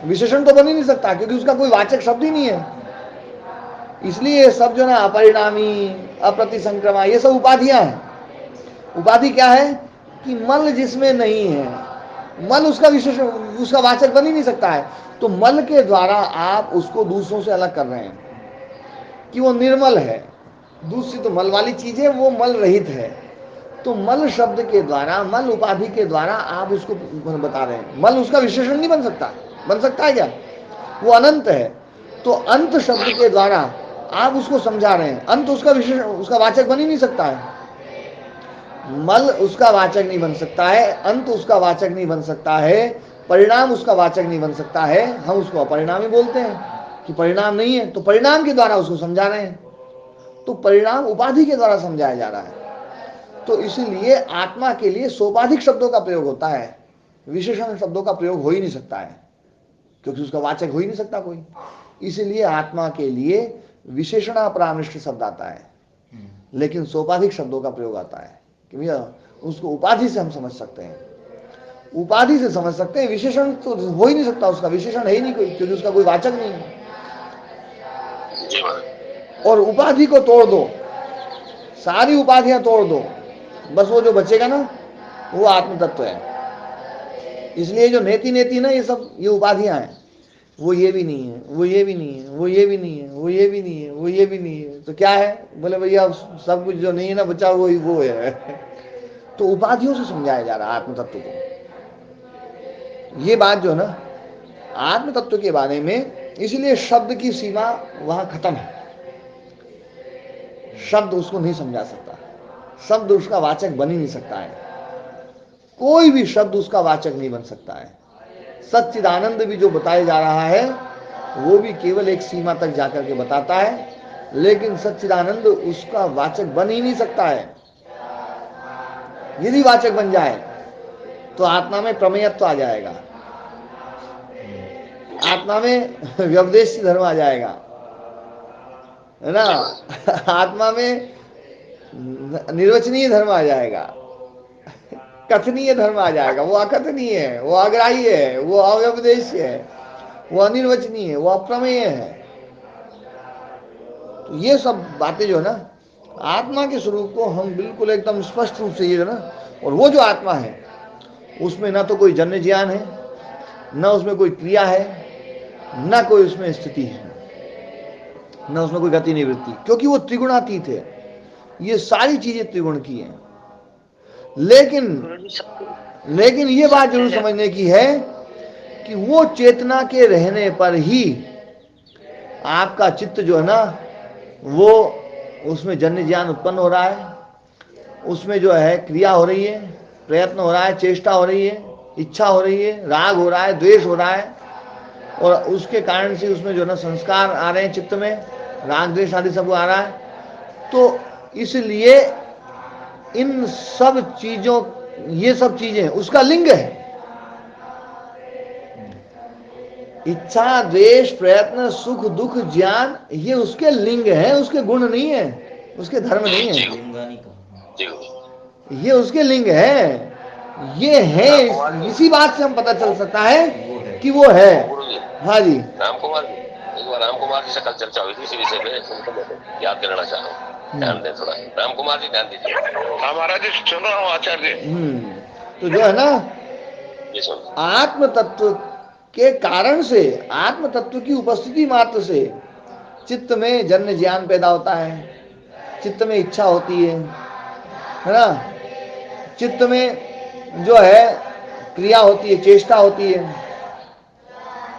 Speaker 1: विशेषण तो बन ही नहीं सकता, क्योंकि उसका कोई वाचक शब्द ही नहीं है। इसलिए सब जो ना अपरिणामी, अप्रतिसंक्रमा, ये सब उपाधियां हैं। उपाधि क्या है कि मल जिसमें नहीं है, मल उसका विशेषण, उसका वाचक बन ही नहीं सकता है। तो मल के द्वारा आप उसको दूसरों से अलग कर रहे हैं कि वो निर्मल है। दूसरी तो मल वाली चीज है, वो मल रहित है। तो मल शब्द के द्वारा, मल उपाधि के द्वारा आप उसको बता रहे हैं। मल उसका विशेषण नहीं बन सकता, बन सकता है क्या? वो अनंत है। तो अंत शब्द के द्वारा आप उसको समझा रहे हैं। अंत उसका विशेषण, उसका वाचक बन ही नहीं सकता है। मल उसका वाचक नहीं बन सकता है, अंत उसका वाचक नहीं बन सकता है, परिणाम उसका वाचक नहीं बन सकता है। हम उसको अपरिणामी बोलते हैं कि परिणाम नहीं है, तो परिणाम के द्वारा उसको समझा रहे हैं। तो परिणाम उपाधि के द्वारा समझाया जा रहा है। तो इसलिए आत्मा के लिए सोपाधिक शब्दों का प्रयोग होता है, विशेषण शब्दों का प्रयोग हो ही नहीं सकता है, क्योंकि उसका वाचक हो ही नहीं सकता कोई। इसलिए आत्मा के लिए विशेषणापरामृष्ट शब्द आता है, लेकिन सोपाधिक शब्दों का प्रयोग आता है कि भैया उसको उपाधि से हम समझ सकते हैं, उपाधि से समझ सकते हैं, विशेषण तो हो ही नहीं सकता, उसका विशेषण है ही नहीं कोई, क्योंकि उसका कोई वाचक नहीं है।
Speaker 2: जी महाराज।
Speaker 1: और उपाधि को तोड़ दो, सारी उपाधियां तोड़ दो, बस वो जो बचेगा ना वो आत्म तत्व है। इसलिए जो नेति नेति ना ये सब ये उपाधियां हैं, वो ये भी नहीं है, वो ये भी नहीं है, वो ये भी नहीं है, वो ये भी नहीं है, वो ये भी नहीं है, तो क्या है? बोले भैया सब कुछ जो नहीं है ना बचा वो है। तो उपाधियों से समझाया जा रहा है आत्म तत्व को। ये बात जो है ना आत्म तत्व के बारे में, इसलिए शब्द की सीमा वहां खत्म है। शब्द उसको नहीं समझा सकता, शब्द उसका वाचक बन ही नहीं सकता है, कोई भी शब्द उसका वाचक नहीं बन सकता है। सच्चिदानंद भी जो बताया जा रहा है वो भी केवल एक सीमा तक जाकर के बताता है, लेकिन सच्चिदानंद उसका वाचक बन ही नहीं सकता है। यदि वाचक बन जाए तो आत्मा में प्रमेयत्व आ जाएगा, आत्मा में व्यवदेशी धर्म आ जाएगा, है ना? आत्मा में निर्वचनीय धर्म आ जाएगा, कथनीय धर्म आ जाएगा। वो अकथनीय है, वो अग्राह्य है, वो अव्यपदेश्य है, वो अनिर्वचनीय है, वो अप्रमेय है। तो ये सब बातें जो है ना आत्मा के स्वरूप को हम बिल्कुल एकदम स्पष्ट रूप से ये ना, और वो जो आत्मा है उसमें ना तो कोई जन्य ज्ञान है, ना उसमें कोई क्रिया है, ना कोई उसमें स्थिति है, ना उसमें कोई गति निवृत्ति, क्योंकि वो त्रिगुणातीत है। ये सारी चीजें त्रिगुण की हैं। लेकिन ये बात जरूर समझने की है कि वो चेतना के रहने पर ही आपका चित्त जो है ना वो उसमें जन्य ज्ञान उत्पन्न हो रहा है, उसमें जो है क्रिया हो रही है, प्रयत्न हो रहा है, चेष्टा हो रही है, इच्छा हो रही है, राग हो रहा है, द्वेष हो रहा है, और उसके कारण से उसमें जो है ना संस्कार आ रहे हैं, चित्त में राग द्वेष आदि सब आ रहा है। तो इसलिए इन सब चीजों, ये सब चीजें उसका लिंग है। इच्छा द्वेष प्रयत्न सुख दुख ज्ञान ये उसके लिंग है, उसके गुण नहीं है, उसके धर्म नहीं है,
Speaker 3: लिंगानी कहा।
Speaker 1: ये उसके लिंग है। ये है, इसी बात से हम पता चल सकता है कि वो है। हाँ जी
Speaker 2: राम कुमार जी, एक बार राम कुमार जी से कल चर्चा हुई थी इसी विषय पे, उनको मैं याद दिलाना चाह रहा हूँ, ध्यान दें थोड़ा। राम कुमार जी ध्यान दीजिए।
Speaker 4: हाँ महाराज जी सुन रहा हूँ आचार्य जी।
Speaker 1: तो जो है ना
Speaker 2: ये सुन,
Speaker 1: आत्म तत्व के कारण से, आत्म तत्व की उपस्थिति मात्र से चित्त में जन्य ज्ञान पैदा होता है, चित्त में इच्छा होती है ना, चित्त में जो है क्रिया होती है, चेष्टा होती है,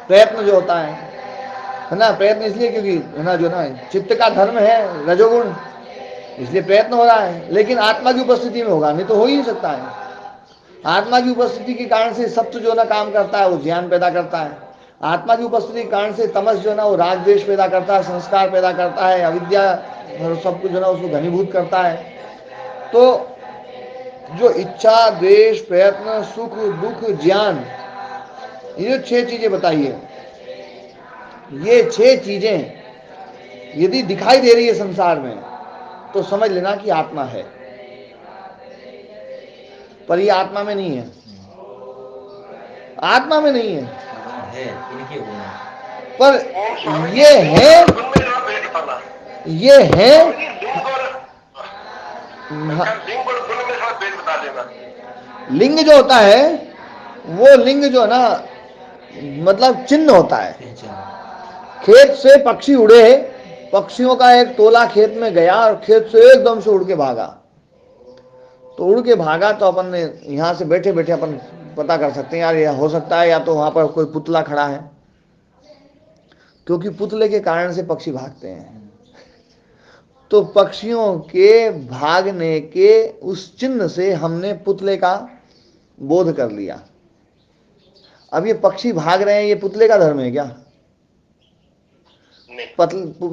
Speaker 1: प्रयत्न जो होता है ना। प्रयत्न इसलिए क्योंकि है ना जो ना चित्त का धर्म है रजोगुण, इसलिए प्रयत्न हो रहा है, लेकिन आत्मा की उपस्थिति में होगा, नहीं तो हो ही नहीं सकता है। आत्मा की उपस्थिति के कारण से सत्व जो ना काम करता है वो ज्ञान पैदा करता है, आत्मा की उपस्थिति के कारण से तमस जो ना वो राग द्वेष पैदा करता है, संस्कार पैदा करता है, अविद्या सब कुछ जो ना उसको घनीभूत करता है। तो जो इच्छा द्वेष प्रयत्न सुख दुख ज्ञान, ये जो 6 चीजें बताई है, ये 6 चीजें यदि दिखाई दे रही है संसार में तो समझ लेना कि आत्मा है, पर ये आत्मा में नहीं है, आत्मा में नहीं है,
Speaker 3: इनके गुण है।
Speaker 1: पर ये है, ये है। लिंग जो होता है वो लिंग जो है ना मतलब चिन्ह होता है। खेत से पक्षी उड़े, पक्षियों का एक टोला खेत में गया और खेत से एकदम से उड़ के भागा, तो उड़ के भागा तो अपन ने यहाँ से बैठे बैठे अपन पता कर सकते हैं यार ये हो सकता है या तो वहां पर कोई पुतला खड़ा है, क्योंकि पुतले के कारण से पक्षी भागते हैं। तो पक्षियों के भागने के उस चिन्ह से हमने पुतले का बोध कर लिया। अब ये पक्षी भाग रहे हैं, ये पुतले का धर्म है क्या?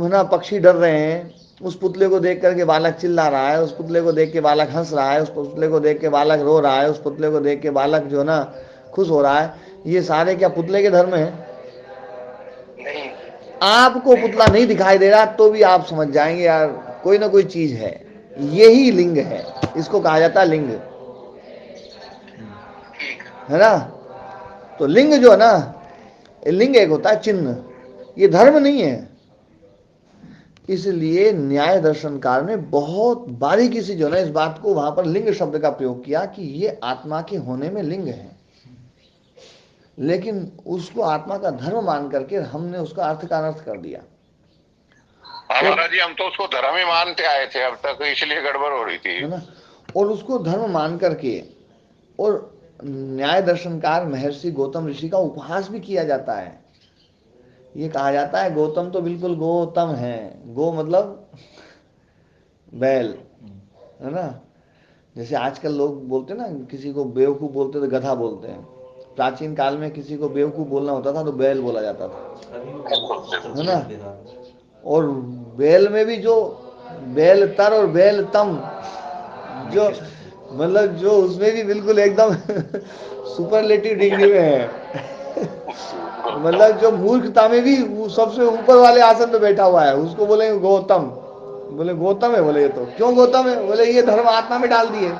Speaker 1: ना पक्षी डर रहे हैं, उस पुतले को देख करके बालक चिल्ला रहा है, उस पुतले को देख के बालक हंस रहा है, उस पुतले को देख के बालक रो रहा है, उस पुतले को देख के बालक जो है ना खुश हो रहा है, ये सारे क्या पुतले के धर्म है?
Speaker 4: नहीं।
Speaker 1: आपको पुतला नहीं दिखाई दे रहा तो भी आप समझ जाएंगे यार कोई ना कोई चीज है, यही लिंग है, इसको कहा जाता है लिंग, है ना। तो लिंग जो है ना, लिंग एक होता है चिन्ह, ये धर्म नहीं है। इसलिए न्याय दर्शनकार ने बहुत बारीकी से जो है ना इस बात को वहां पर लिंग शब्द का प्रयोग किया कि ये आत्मा के होने में लिंग है, लेकिन उसको आत्मा का धर्म मान करके हमने उसका अर्थ का अनर्थ कर दिया।
Speaker 4: हाँ महाराज जी, हम तो उसको धर्म ही मानते आए थे अब तक, इसलिए गड़बड़ हो रही थी,
Speaker 1: है ना। और उसको धर्म मान करके, और न्याय दर्शनकार महर्षि गौतम ऋषि का उपहास भी किया जाता है। ये कहा जाता है गौतम तो बिल्कुल गौतम है, गो मतलब बैल, है ना। जैसे आजकल लोग बोलते हैं ना, किसी को बेवकूफ बोलते तो गधा बोलते हैं, प्राचीन काल में किसी को बेवकूफ बोलना होता था तो बैल बोला जाता था, है ना। और बैल में भी जो बैल तर और बैल तम, जो मतलब जो उसमें भी बिल्कुल एकदम सुपरलेटिव डिग्री में है। मतलब जो मूर्खता में भी वो सबसे ऊपर वाले आसन पे बैठा हुआ है, उसको बोलेंगे गौतम। बोले गौतम है, बोले ये तो क्यों गौतम है, बोले ये धर्म आत्मा में डाल दिए,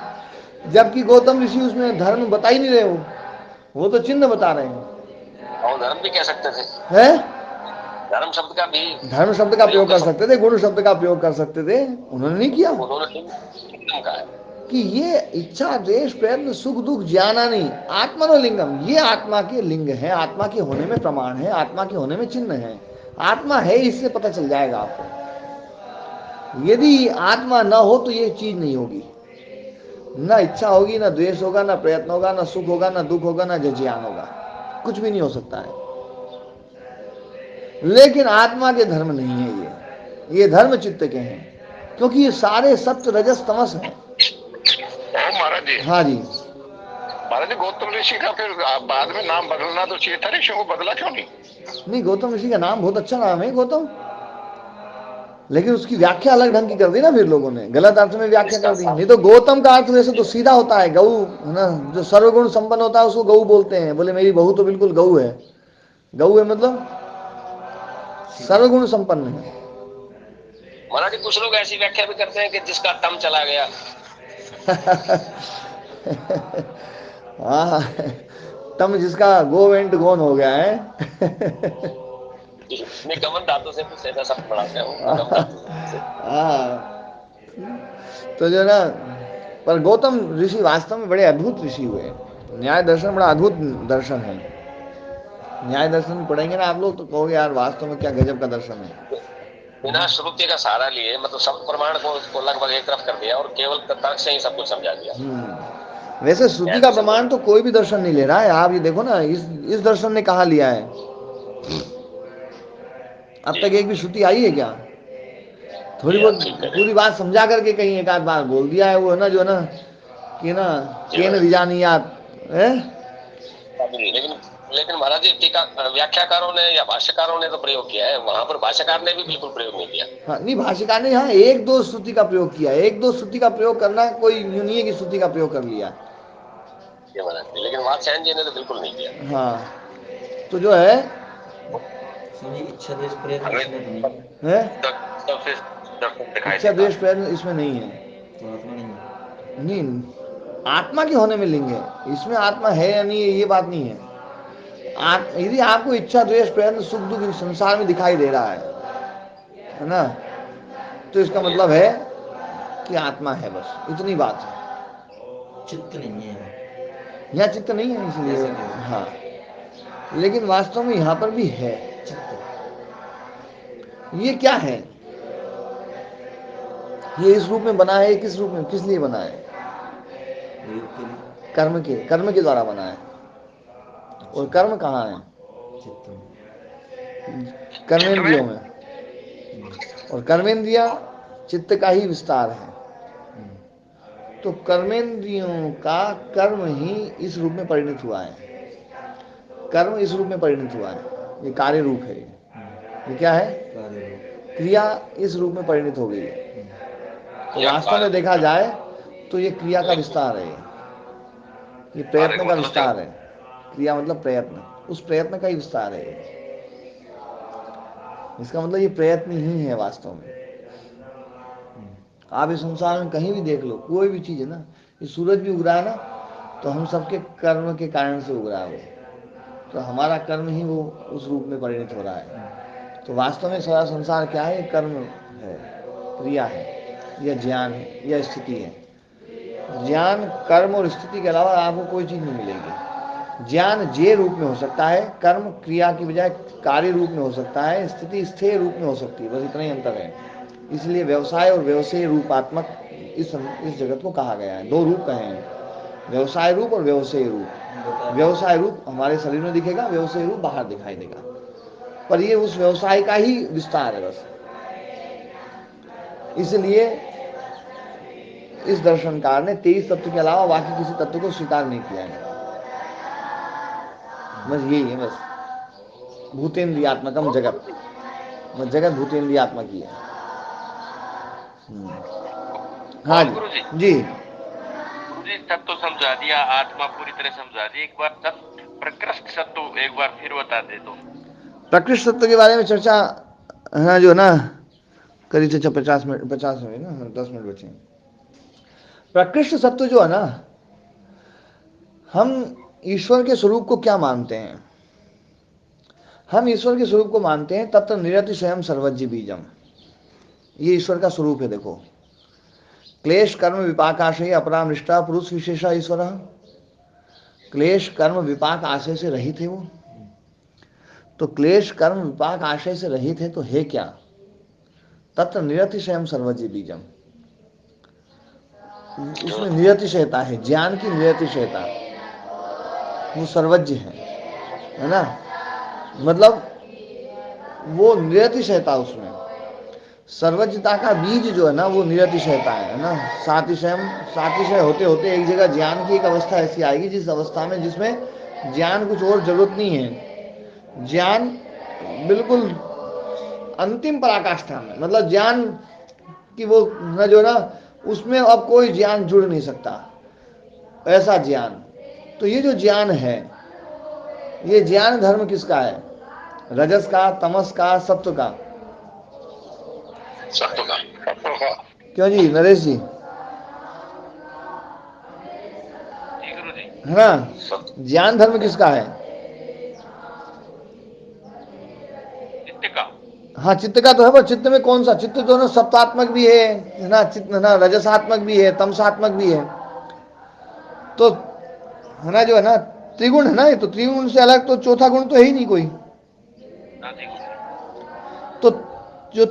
Speaker 1: जबकि गौतम ऋषि उसमें धर्म बता ही नहीं रहे, वो तो चिन्ह बता रहे हैं।
Speaker 2: और धर्म भी कह सकते थे,
Speaker 1: है
Speaker 2: धर्म शब्द का भी
Speaker 1: धर्म शब्द का प्रयोग कर सकते थे, गुण शब्द का प्रयोग कर सकते थे, उन्होंने नहीं किया।
Speaker 2: उन्होंने कहा है
Speaker 1: कि ये इच्छा द्वेष प्रयत्न सुख दुख ज्ञाना नहीं आत्मनो लिंगम, ये आत्मा के लिंग है, आत्मा के होने में प्रमाण है, आत्मा के होने में चिन्ह है। आत्मा है इससे पता चल जाएगा आपको। यदि आत्मा ना हो तो ये चीज नहीं होगी, ना इच्छा होगी, ना द्वेष होगा, ना प्रयत्न होगा, ना सुख होगा, ना दुख होगा, ना ज्ञान होगा, कुछ भी नहीं हो सकता है। लेकिन आत्मा के धर्म नहीं है ये धर्म चित्त के हैं, क्योंकि ये सारे सत्य रजस तमस हैं।
Speaker 4: महाराज जी।
Speaker 1: हाँ जी
Speaker 4: महाराज जी, गौतम ऋषि का फिर बाद में नाम बदलना तो चाहिए था, ऋषि को बदला क्यों नहीं?
Speaker 1: नहीं, गौतम ऋषि का नाम बहुत अच्छा नाम है गौतम, लेकिन उसकी व्याख्या अलग ढंग की कर दी ना, फिर लोगों ने गलत अर्थ में व्याख्या कर दी। नहीं तो गौतम का अर्थ वैसे तो सीधा होता है गऊ, है ना, जो सर्वगुण संपन्न होता है उसको गऊ बोलते हैं। बोले मेरी बहू तो बिल्कुल गऊ है, गऊ है मतलब सर्वगुण संपन्न है।
Speaker 2: महाराज जी, कुछ लोग ऐसी व्याख्या भी करते हैं कि जिसका तम चला गया।
Speaker 1: हाँ, तम जिसका गो एंड गोन हो गया है।
Speaker 2: गमन धातु से कुछ ऐसा शब्द बढ़ाते हैं।
Speaker 1: हाँ, तो जो ना, पर गौतम ऋषि वास्तव में बड़े अद्भुत ऋषि हुए। न्याय दर्शन बड़ा अद्भुत दर्शन है। न्याय दर्शन पढ़ेंगे ना आप लोग तो कहोगे यार वास्तव में क्या गजब का दर्शन है।
Speaker 2: बिना श्रुति का सहारा लिए, मतलब सब प्रमाण को लगभग एक तरफ कर दिया और केवल तर्क से ही सब कुछ समझा दिया।
Speaker 1: वैसे श्रुति का प्रमाण तो कोई भी दर्शन नहीं ले रहा है। आप ये देखो ना, इस दर्शन ने कहा लिया है, अब तक एक भी श्रुति आई है क्या? थोड़ी बहुत पूरी बात समझा करके कहीं एक आध बार बोल दिया है वो, है ना, जो ना कि ना केन विजानियात है।
Speaker 2: लेकिन महाराज जी, टीका व्याख्याकारों ने या भाष्यकारों ने तो प्रयोग किया है, वहां पर भाष्यकार ने भी बिल्कुल प्रयोग नहीं किया।
Speaker 1: हाँ, नहीं, भाष्यकार ने यहाँ एक दो श्रुति का प्रयोग किया, एक दो श्रुति का प्रयोग करना कोई यूं नहीं है कि श्रुति का प्रयोग कर लिया,
Speaker 2: लेकिन वात्स्यायन जी ने तो बिल्कुल नहीं किया।
Speaker 1: हाँ, तो जो है
Speaker 3: इच्छा द्वेष प्रयत्न इसमें तो नहीं
Speaker 1: है,
Speaker 2: इच्छा
Speaker 1: द्वेष प्रयत्न इसमें नहीं है।
Speaker 3: तो आत्मा नहीं है।
Speaker 1: नहीं, आत्मा के होने में लिंग है, इसमें आत्मा है या नहीं है ये बात नहीं है। यदि आपको इच्छा द्वेष प्रयत्न सुख दुख संसार में दिखाई दे रहा है ना, तो इसका मतलब है कि आत्मा है, बस इतनी बात है।
Speaker 3: चित्त नहीं है
Speaker 1: यहाँ चित्त नहीं है, इसलिए हाँ, लेकिन वास्तव में यहाँ पर भी है चित्त। ये क्या है, ये इस रूप में बना है, किस रूप में, किस लिए बना है? कर्म के द्वारा बना है। और कर्म कहाँ है? कर्मेंद्रियों में, और कर्मेंद्रिया चित्त का ही विस्तार है। तो कर्मेंद्रियों का कर्म ही इस रूप में परिणत हुआ है, कर्म इस रूप में परिणत हुआ है, ये कार्य रूप है। ये क्या है? क्रिया इस रूप में परिणित हो गई है। तो वास्तव में देखा जाए तो ये क्रिया का विस्तार है, ये प्रयत्न का विस्तार है। क्रिया मतलब प्रयत्न, उस प्रयत्न का ही विस्तार है। इसका मतलब ये प्रयत्न ही है वास्तव में। आप इस संसार में कहीं भी देख लो, कोई भी चीज है ना, ये सूरज भी उग रहा है ना, तो हम सबके कर्म के कारण से उग रहा है वो, तो हमारा कर्म ही वो उस रूप में परिणित हो रहा है। तो वास्तव में सारा संसार क्या है? कर्म है, क्रिया है, या ज्ञान है, या स्थिति है। ज्ञान, कर्म और स्थिति के अलावा आपको कोई चीज नहीं मिलेगी। ज्ञान जे रूप में हो सकता है, कर्म क्रिया की बजाय कार्य रूप में हो सकता है, स्थिति स्थिर रूप में हो सकती है, बस इतना ही अंतर है। इसलिए व्यवसाय और व्यवसाय रूपात्मक इस जगत को कहा गया है। दो रूप कहे हैं, व्यवसाय रूप और व्यवसाय रूप। व्यवसाय रूप हमारे शरीर में दिखेगा, व्यवसाय रूप बाहर दिखाई देगा, पर ये उस व्यवसाय का ही विस्तार है बस। इसलिए इस दर्शनकार ने 23 तत्व के अलावा बाकी किसी तत्व को स्वीकार नहीं किया है। बस यही है, बस भूतेन्द्रियात्मकम जगत, बस जगत भूतेन्द्रियात्मक ही है। हाँ जी जी
Speaker 5: तत्व समझा दिया, आत्मा पूरी तरह समझा दी। एक बार प्रकृष्ट सत्व एक बार फिर बता दे दो।
Speaker 1: प्रकृष्ट सत्व के बारे में चर्चा है जो ना करी चर्चा 50 मिनट ना, 10 मिनट बचे। प्रकृष्ट सत्व जो है ना, हम ईश्वर के स्वरूप को क्या मानते हैं? हम ईश्वर के स्वरूप को मानते हैं तत्र निरतिशयम सर्वज्ञ बीजम। ये ईश्वर का स्वरूप है। देखो, क्लेश कर्म विपाक आशय अपरामृष्टा पुरुष विशेषा ईश्वर। क्लेश कर्म विपाक आशय से रहित है वो। तो क्लेश कर्म विपाक आशय से रहित है तो है क्या? तत्र निरतिशयम सर्वज्ञ बीजम। उसमें निरतिशयता है, ज्ञान की निरतिशयता, वो सर्वज्ञ है ना। मतलब वो निरतिशयता, उसमें सर्वज्ञता का बीज जो है ना, वो निरतिशयता है ना। सातिशय होते होते एक जगह ज्ञान की एक अवस्था ऐसी आएगी जिस अवस्था में, जिसमें ज्ञान कुछ और जरूरत नहीं है, ज्ञान बिल्कुल अंतिम पराकाष्ठा में, मतलब ज्ञान की वो जो ना, उसमें अब कोई ज्ञान जुड़ नहीं सकता, ऐसा ज्ञान। तो ये जो ज्ञान है, ये ज्ञान धर्म किसका है? रजस का, तमस का, सत्व का?
Speaker 4: सत्व का।
Speaker 1: क्यों जी नरेश जी, है ना? ज्ञान धर्म किसका है?
Speaker 5: चित्त का।
Speaker 1: हाँ, चित्त का तो है, पर चित्त में कौन सा? चित्त तो ना सप्तात्मक भी है ना, चित्त ना रजसात्मक भी है, तमसात्मक भी है। तो है ना, जो है ना त्रिगुण है ना, ये तो त्रिगुण से अलग तो चौथा गुण तो है ही नहीं कोई। तो जो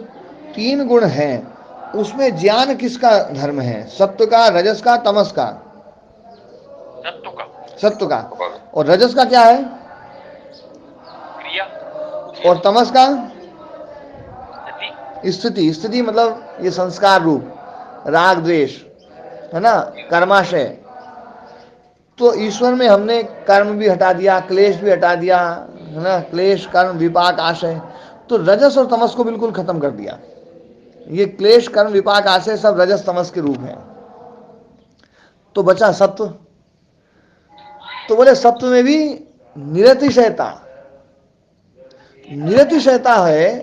Speaker 1: 3 गुण हैं उसमें ज्ञान किसका धर्म है? सत्व का, रजस का, तमस का? सत्व का। और रजस का क्या है?
Speaker 5: क्रिया।
Speaker 1: और तमस का? स्थिति। स्थिति मतलब ये संस्कार रूप, राग द्वेष, है ना, कर्माशय। तो ईश्वर में हमने कर्म भी हटा दिया, क्लेश भी हटा दिया, है ना, क्लेश कर्म विपाक आशय। तो रजस और तमस को बिल्कुल खत्म कर दिया। ये क्लेश कर्म विपाक आशय सब रजस तमस के रूप हैं। तो बचा सत्व। तो बोले सत्व में भी निरतिशयता। निरतिशयता है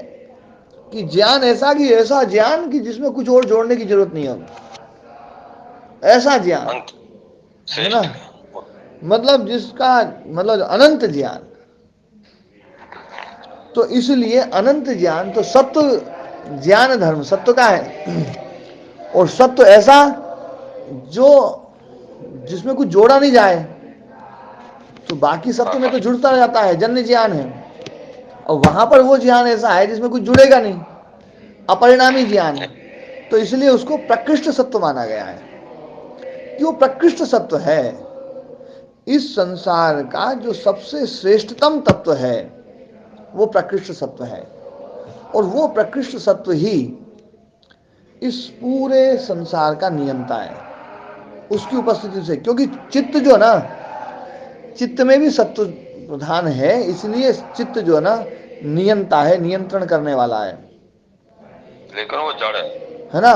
Speaker 1: कि ज्ञान ऐसा कि ऐसा ज्ञान कि जिसमें कुछ और जोड़ने की जरूरत नहीं है, ऐसा ज्ञान, है ना, मतलब जिसका मतलब अनंत ज्ञान। तो इसलिए अनंत ज्ञान, तो सत्व ज्ञान धर्म सत्व का है। और सत्व ऐसा जो जिसमें कुछ जोड़ा नहीं जाए। तो बाकी सत्व में तो जुड़ता जाता है, जन्य ज्ञान है। और वहां पर वो ज्ञान ऐसा है जिसमें कुछ जुड़ेगा नहीं, अपरिणामी ज्ञान है। तो इसलिए उसको प्रकृष्ट सत्व माना गया है कि वो प्रकृष्ट सत्व है। इस संसार का जो सबसे श्रेष्ठतम तत्व है वो प्रकृष्ट सत्व है। और वो प्रकृष्ट सत्व ही इस पूरे संसार का नियंता है, उसकी उपस्थिति से। क्योंकि चित्त जो ना, चित्त में भी सत्व प्रधान है, इसलिए चित्त जो है ना नियंता है, नियंत्रण करने वाला है।
Speaker 2: लेकिन वो जड़
Speaker 1: है ना,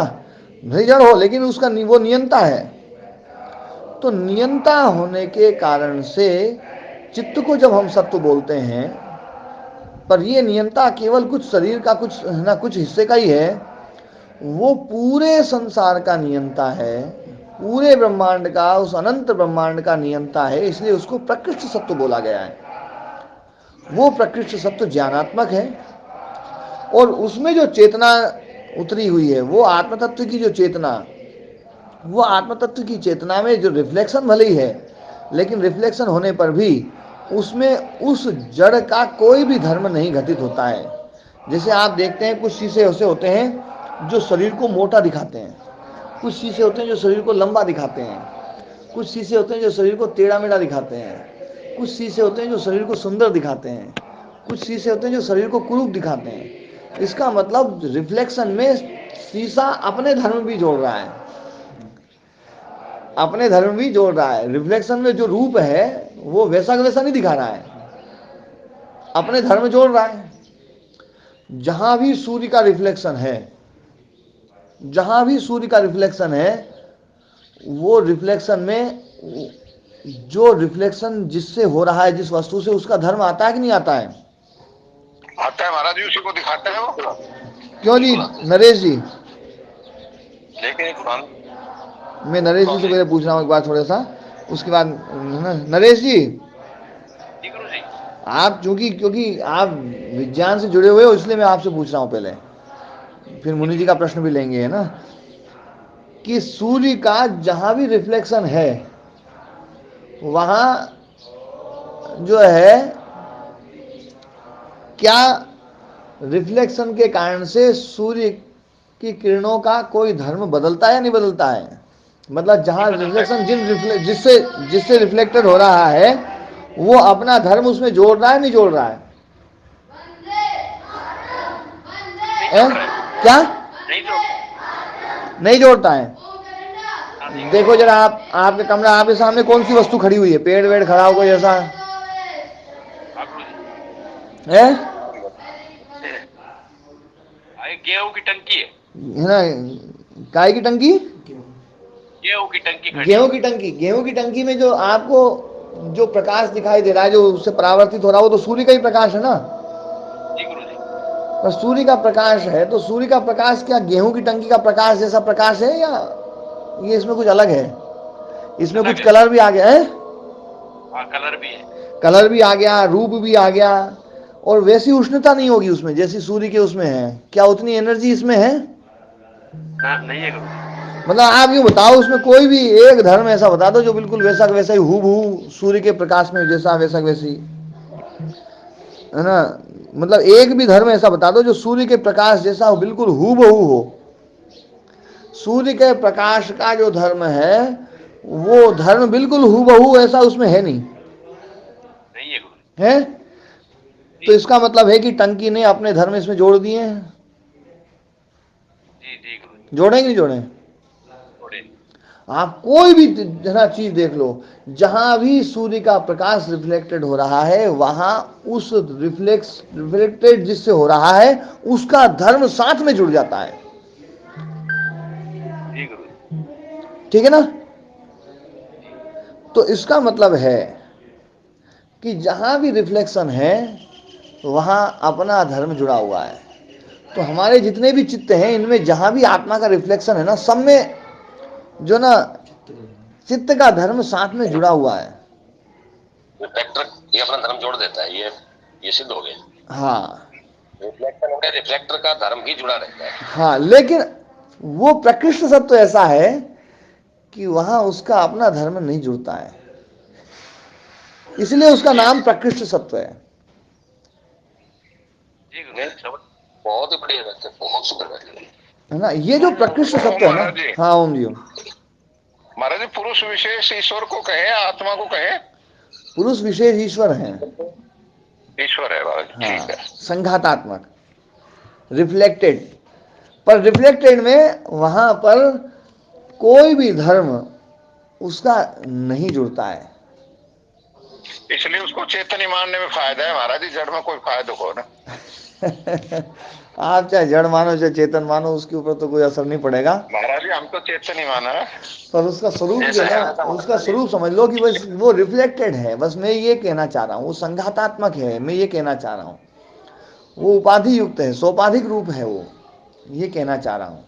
Speaker 1: भले जड़ हो लेकिन उसका वो नियंता है। तो नियंता होने के कारण से चित्त को जब हम सत्व बोलते हैं, पर ये नियंता केवल कुछ शरीर का कुछ है ना, कुछ हिस्से का ही है, वो पूरे संसार का नियंता है, पूरे ब्रह्मांड का, उस अनंत ब्रह्मांड का नियंता है। इसलिए उसको प्रकृष्ट सत्व बोला गया है। वो प्रकृष्ट सत्व ज्ञानात्मक है, और उसमें जो चेतना उतरी हुई है, वो आत्म तत्व की जो चेतना, वो आत्म तत्व की चेतना में जो रिफ्लेक्शन भले ही है, लेकिन रिफ्लेक्शन होने पर भी उसमें उस जड़ का कोई भी धर्म नहीं घटित होता है। जैसे आप देखते हैं कुछ शीशे ऐसे होते हैं जो शरीर को मोटा दिखाते हैं, कुछ शीशे होते हैं जो शरीर को लंबा दिखाते हैं, कुछ शीशे होते हैं जो शरीर को टेढ़ा मेढ़ा दिखाते हैं, कुछ शीशे होते हैं जो शरीर को सुंदर दिखाते हैं, कुछ शीशे होते हैं जो शरीर को कुरूप दिखाते हैं। इसका मतलब रिफ्लेक्शन में शीशा अपने धर्म भी जोड़ रहा है, अपने धर्म भी जोड़ रहा है। रिफ्लेक्शन में जो रूप है वो वैसा का वैसा नहीं दिखा रहा है, अपने धर्म जोड़ रहा है। जहां भी सूर्य का रिफ्लेक्शन है, जहां भी सूर्य का रिफ्लेक्शन है, वो रिफ्लेक्शन में जो रिफ्लेक्शन जिससे हो रहा है, जिस वस्तु से, उसका धर्म आता है कि नहीं आता है?
Speaker 4: आता है महाराज जी, उसी को दिखाते हैं वो।
Speaker 1: क्यों जी नरेश जी?
Speaker 2: लेकिन एक बात,
Speaker 1: मैं नरेश जी से पहले पूछ रहा हूँ एक बार थोड़ा सा, उसके बाद नरेश जी,
Speaker 2: जी गुरु जी,
Speaker 1: आप क्योंकि आप विज्ञान से जुड़े हुए हो, इसलिए मैं आपसे पूछ रहा हूँ पहले, फिर मुनि जी का प्रश्न भी लेंगे, है ना, कि सूर्य का जहां भी रिफ्लेक्शन है, वहां जो है, क्या रिफ्लेक्शन के कारण से सूर्य की किरणों का कोई धर्म बदलता है या नहीं बदलता है? मतलब जहां रिफ्लेक्शन जिससे जिससे रिफ्लेक्टेड हो रहा है, वो अपना धर्म उसमें जोड़ रहा है, नहीं जोड़ रहा है? क्या नहीं जोड़ता है? देखो जरा, आपके कमरा, आपके सामने कौन सी वस्तु खड़ी हुई है? पेड़ वेड़ खड़ा हो कोई ऐसा है?
Speaker 5: गेहूं की टंकी
Speaker 1: है ना, काय की टंकी?
Speaker 5: गेहूं की टंकी खड़ी
Speaker 1: गेहूं की टंकी। गेहूं की टंकी में जो आपको जो प्रकाश दिखाई दे रहा है, जो उससे परावर्तित हो रहा है, वो तो सूर्य का ही प्रकाश है ना।
Speaker 5: जी गुरु जी,
Speaker 1: पर सूर्य का प्रकाश है, तो सूर्य का प्रकाश क्या गेहूं की टंकी का प्रकाश जैसा प्रकाश है, या ये इसमें कुछ अलग है? इसमें कुछ कलर भी आ गया है,
Speaker 5: कलर भी है,
Speaker 1: कलर भी आ गया, रूप भी आ गया, और वैसी उष्णता नहीं होगी उसमें जैसी सूर्य के उसमें है। क्या उतनी एनर्जी इसमें है?
Speaker 5: नहीं है गुरु जी।
Speaker 1: मतलब आप यूँ बताओ, उसमें कोई भी एक धर्म ऐसा बता दो जो बिल्कुल वैसा वैसा ही हूबहू सूर्य के प्रकाश में जैसा वैसा वैसी, है ना, मतलब एक भी धर्म ऐसा बता दो जो सूर्य के प्रकाश जैसा हो, बिल्कुल हूबहू हो। सूर्य के प्रकाश का जो धर्म है, वो धर्म बिल्कुल हूबहू ऐसा उसमें है नहीं,
Speaker 5: है गुरु
Speaker 1: है? तो इसका मतलब है कि टंकी ने अपने धर्म इसमें जोड़ दिए हैं।
Speaker 5: जी। जी गुरु जी,
Speaker 1: जोड़े कि नहीं जोड़े?
Speaker 5: जोड़े।
Speaker 1: आप कोई भी जरा चीज देख लो, जहां भी सूर्य का प्रकाश रिफ्लेक्टेड हो रहा है, वहां उस रिफ्लेक्टेड जिससे हो रहा है, उसका धर्म साथ में जुड़ जाता है।
Speaker 5: जी गुरु जी,
Speaker 1: ठीक है ना? तो इसका मतलब है कि जहां भी रिफ्लेक्शन है, वहां अपना धर्म जुड़ा हुआ है। तो हमारे जितने भी चित्त हैं, इनमें जहां भी आत्मा का रिफ्लेक्शन है ना, सब में जो ना चित्त का धर्म साथ में जुड़ा हुआ है।
Speaker 2: रिफ्लेक्टर ये अपना धर्म जोड़ देता है, ये सिद्ध हो गया।
Speaker 1: हाँ,
Speaker 2: रिफ्लेक्टर हो गया, रिफ्लेक्टर का धर्म भी जुड़ा रहता है।
Speaker 1: हाँ, लेकिन वो प्रकृष्ट सत्व ऐसा है कि वहां उसका अपना धर्म नहीं जुड़ता है, इसलिए उसका नाम प्रकृष्ट सत्व है।
Speaker 5: जी गुरु जी,
Speaker 2: बहुत ही बढ़िया बात है, बहुत सुंदर बात है।
Speaker 1: है ना, ये जो प्रकृष्ट सत्व है ना। हाँ ओम जी,
Speaker 4: महाराज जी, पुरुष विशेष ईश्वर को कहे, आत्मा को कहे?
Speaker 1: पुरुष विशेष ईश्वर हैं।
Speaker 4: ईश्वर है महाराज, ठीक
Speaker 1: हाँ,
Speaker 4: है।
Speaker 1: संघातात्मक, रिफ्लेक्टेड। पर रिफ्लेक्टेड में वहां पर कोई भी धर्म उसका नहीं जुड़ता है,
Speaker 4: इसलिए उसको चेतन ही मानने में फायदा है महाराज जी, जड़ में कोई फायदा हो ना।
Speaker 1: आप चाहे जड़ मानो चाहे चेतन मानो, उसके ऊपर तो कोई असर नहीं पड़ेगा।
Speaker 4: महाराज जी हम तो चेतन ही माना है।
Speaker 1: पर उसका स्वरूप जो है ना, उसका स्वरूप समझ लो कि बस वो रिफ्लेक्टेड है। बस मैं ये कहना चाह रहा हूँ, वो संघातात्मक है, मैं ये कहना चाह रहा हूँ। वो उपाधि युक्त है, सोपाधिक रूप है वो, ये कहना चाह रहा हूँ।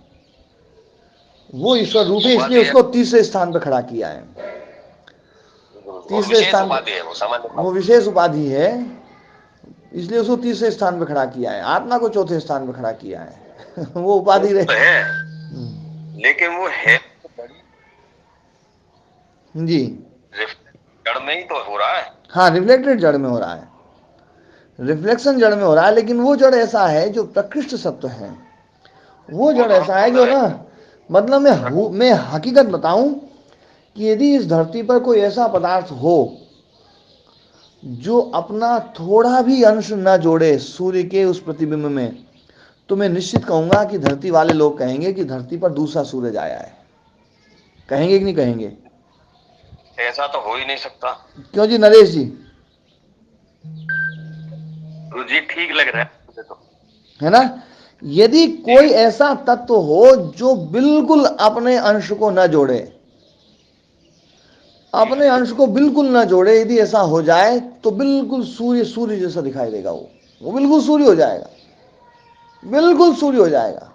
Speaker 1: वो ईश्वर रूप है, इसलिए
Speaker 2: उपाधि है,
Speaker 1: उसको तीसरे स्थान पर खड़ा किया है।
Speaker 2: वो
Speaker 1: तीसरे
Speaker 2: विशेष
Speaker 1: स्थान
Speaker 2: उपाधि है, वो सामान्य
Speaker 1: वो
Speaker 2: उपाधि
Speaker 1: विशेष उपाधि है, इसलिए उसको तीसरे स्थान पर खड़ा किया है। आत्मा को चौथे स्थान पर खड़ा किया है। वो उपाधि
Speaker 2: तो
Speaker 1: रहे।
Speaker 2: है, लेकिन वो है
Speaker 1: जी
Speaker 2: जड़ में ही तो हो रहा है।
Speaker 1: हाँ, रिफ्लेक्टेड जड़ में हो रहा है, रिफ्लेक्शन जड़ में हो रहा है। लेकिन वो जड़ ऐसा है जो प्रकृष्ट सत्व है। वो जड़
Speaker 2: तो
Speaker 1: ऐसा है जो ना, मतलब मैं हकीकत बताऊं कि यदि इस धरती पर कोई ऐसा पदार्थ हो जो अपना थोड़ा भी अंश न जोड़े सूर्य के उस प्रतिबिंब में, तो मैं निश्चित कहूंगा कि धरती वाले लोग कहेंगे कि धरती पर दूसरा सूरज आया है। कहेंगे कि नहीं कहेंगे?
Speaker 2: ऐसा तो हो ही नहीं सकता।
Speaker 1: क्यों जी नरेश जी?
Speaker 2: गुरु जी ठीक लग रहा है मुझे तो।
Speaker 1: है ना? यदि कोई ऐसा तत्व हो जो बिल्कुल अपने अंश को न जोड़े, अपने अंश को बिल्कुल न जोड़े, यदि ऐसा हो जाए तो बिल्कुल सूर्य सूर्य जैसा दिखाई देगा। वो बिल्कुल सूर्य हो जाएगा, बिल्कुल सूर्य हो जाएगा।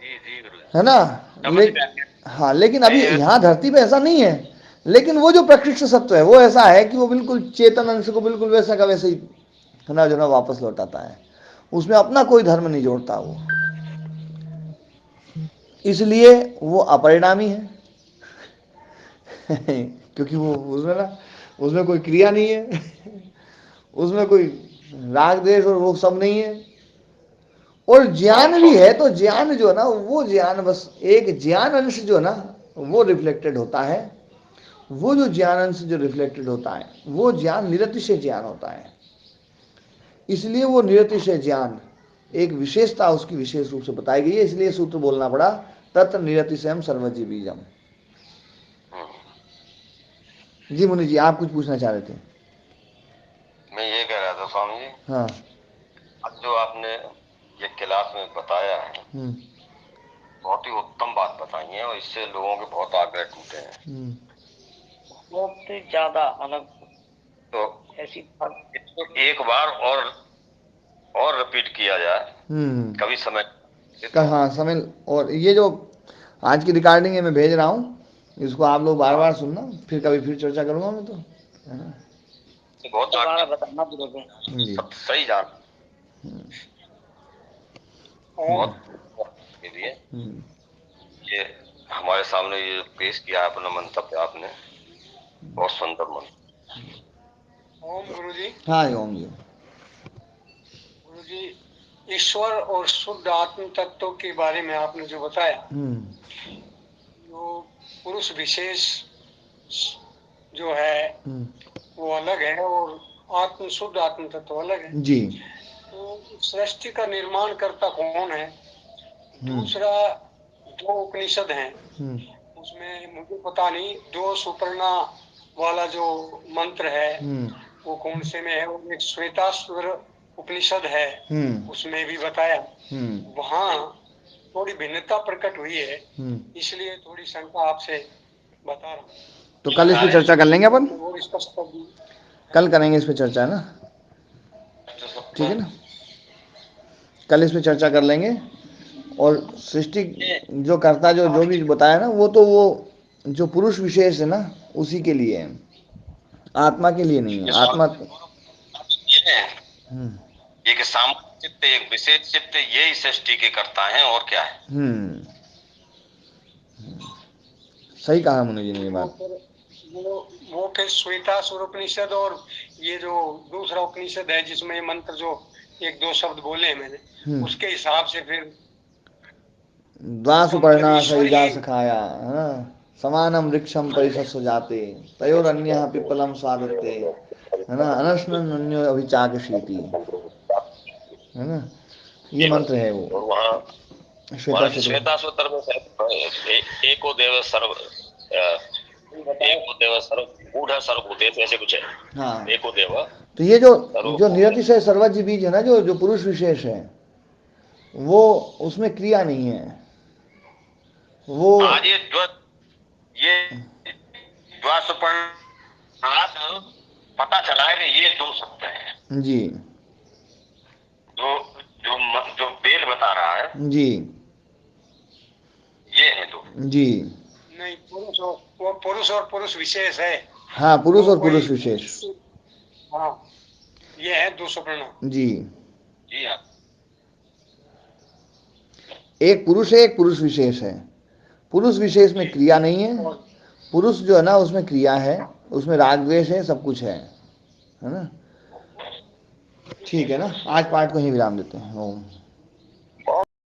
Speaker 2: जी जी गुरु जी,
Speaker 1: है ना?
Speaker 2: समझ गया।
Speaker 1: हाँ, लेकिन अभी यहाँ धरती पे ऐसा नहीं है। लेकिन वो जो प्रकृष्ट सत्व है वो ऐसा है कि वो बिल्कुल चेतन अंश को बिल्कुल वैसा का वैसे ही है ना, जो ना वापस लौटाता है। उसमें अपना कोई धर्म नहीं जोड़ता वो, इसलिए वो अपरिणामी है। क्योंकि वो उसमें ना, उसमें कोई क्रिया नहीं है। उसमें कोई राग द्वेष और वो सब नहीं है। और ज्ञान भी है तो ज्ञान जो ना, वो ज्ञान बस एक ज्ञान अंश जो ना वो रिफ्लेक्टेड होता है। वो जो ज्ञान अंश जो रिफ्लेक्टेड होता है वो ज्ञान निरतिशय ज्ञान होता है। इसलिए वो निरतिशय ज्ञान एक विशेषता उसकी विशेष रूप से बताई गई है। इसलिए सूत्र बोलना पड़ा, तत्र निरतिशयम सर्वजी बीजम। जी मुनि जी, आप कुछ पूछना चाह रहे थे?
Speaker 2: मैं ये कह रहा था स्वामी जी,
Speaker 1: हाँ।
Speaker 2: अब जो आपने ये क्लास में बताया है, बहुत ही उत्तम बात बताई है और इससे लोगों के बहुत आग्रह टूटे हैं।
Speaker 3: बहुत ज्यादा मतलब
Speaker 2: तो
Speaker 3: ऐसी
Speaker 2: इसको एक बार और रिपीट किया जाए कभी समय
Speaker 1: हाँ समय। और ये जो आज की रिकॉर्डिंग है मैं भेज रहा हूँ, इसको आप लोग बार बार सुनना, फिर कभी फिर चर्चा करूंगा मैं तो, है ना?
Speaker 2: बहुत
Speaker 3: दोबारा बताना पड़ेगा
Speaker 1: जी
Speaker 2: सब सही जान बहुत के लिए ये हमारे सामने ये पेश किया है अपना मंतव्य आपने, बहुत सुंदर मंतव्य।
Speaker 6: ओम गुरु जी।
Speaker 1: हाँ ओम जी।
Speaker 6: गुरु जी, ईश्वर और शुद्ध आत्म तत्व के बारे में आपने जो बताया, जो पुरुष विशेष जो है वो अलग है और आत्म शुद्ध आत्म तत्व अलग है
Speaker 1: जी।
Speaker 6: तो सृष्टि का निर्माण करता कौन है? दूसरा, दो उपनिषद हैं, उसमें मुझे पता नहीं, दो सुपर्णा वाला जो मंत्र है वो कौन से में है? और एक श्वेताश्वर उपनिषद है, उसमें भी बताया। वहाँ थोड़ी भिन्नता प्रकट हुई है, इसलिए थोड़ी शंका आपसे बता रहा हूँ।
Speaker 1: तो कल इस पे चर्चा कर लेंगे अपन,
Speaker 6: और स्पष्ट कर दी।
Speaker 1: कल करेंगे इस पे चर्चा, है ना? ठीक है ना? कल इस पे चर्चा कर लेंगे। और सृष्टि जो करता जो जो भी बताया ना, वो तो वो जो पुरुष विशेष है ना उसी के लिए है, आत्मा के लिए नहीं है। आत्मा
Speaker 2: ये कि सामूहिक चित्त, एक विशेष चित्त, यही सृष्टि के करता है और क्या है।
Speaker 1: सही कहा मुनि जी ने ये बात।
Speaker 6: वो फिर श्वेतासुर उपनिषद और ये जो दूसरा उपनिषद है जिसमें ये मंत्र जो एक दो शब्द बोले मैंने, उसके हिसाब से फिर
Speaker 1: द्वासुपर्णा सयुजा सखाया, समानम वृक्षम परिशस्व जाते तयोर अन्य पिप्पलम स्वादते, है ना? अनशनन अन्यो अभिचाकशीति, है ना? ये मंत्र है वो।
Speaker 2: और वहाँ श्वेताश्वतर में एको देव सर्व गूढ़ सर्वभूतेषु ऐसे कुछ है।
Speaker 1: हाँ,
Speaker 2: एको देव
Speaker 1: तो ये जो जो निरतिशय सर्वज्ञ बीज है ना, जो जो पुरुष विशेष है, वो उसमें क्रिया नहीं है। वो
Speaker 5: आज ये द्वासुपर्णास पता चला है कि ये दो शब्द हैं
Speaker 1: जी,
Speaker 5: जो जो जो बेल बता रहा है,
Speaker 1: जी,
Speaker 5: ये है दो।
Speaker 1: जी,
Speaker 6: नहीं, वो पुरुष और पुरुष विशेष है।
Speaker 1: हाँ, पुरुष
Speaker 6: वो
Speaker 1: और
Speaker 6: कोई-
Speaker 1: पुरुष विशेष,
Speaker 6: हाँ, ये है दो सुपर्ण।
Speaker 1: जी।
Speaker 5: जी हाँ,
Speaker 1: एक पुरुष है, एक पुरुष विशेष है। पुरुष विशेष में क्रिया नहीं है, पुरुष जो है ना उसमें क्रिया है, उसमें राग द्वेष है, सब कुछ है ना। ठीक है ना, आज पाठ को ही विराम देते हैं। ओम।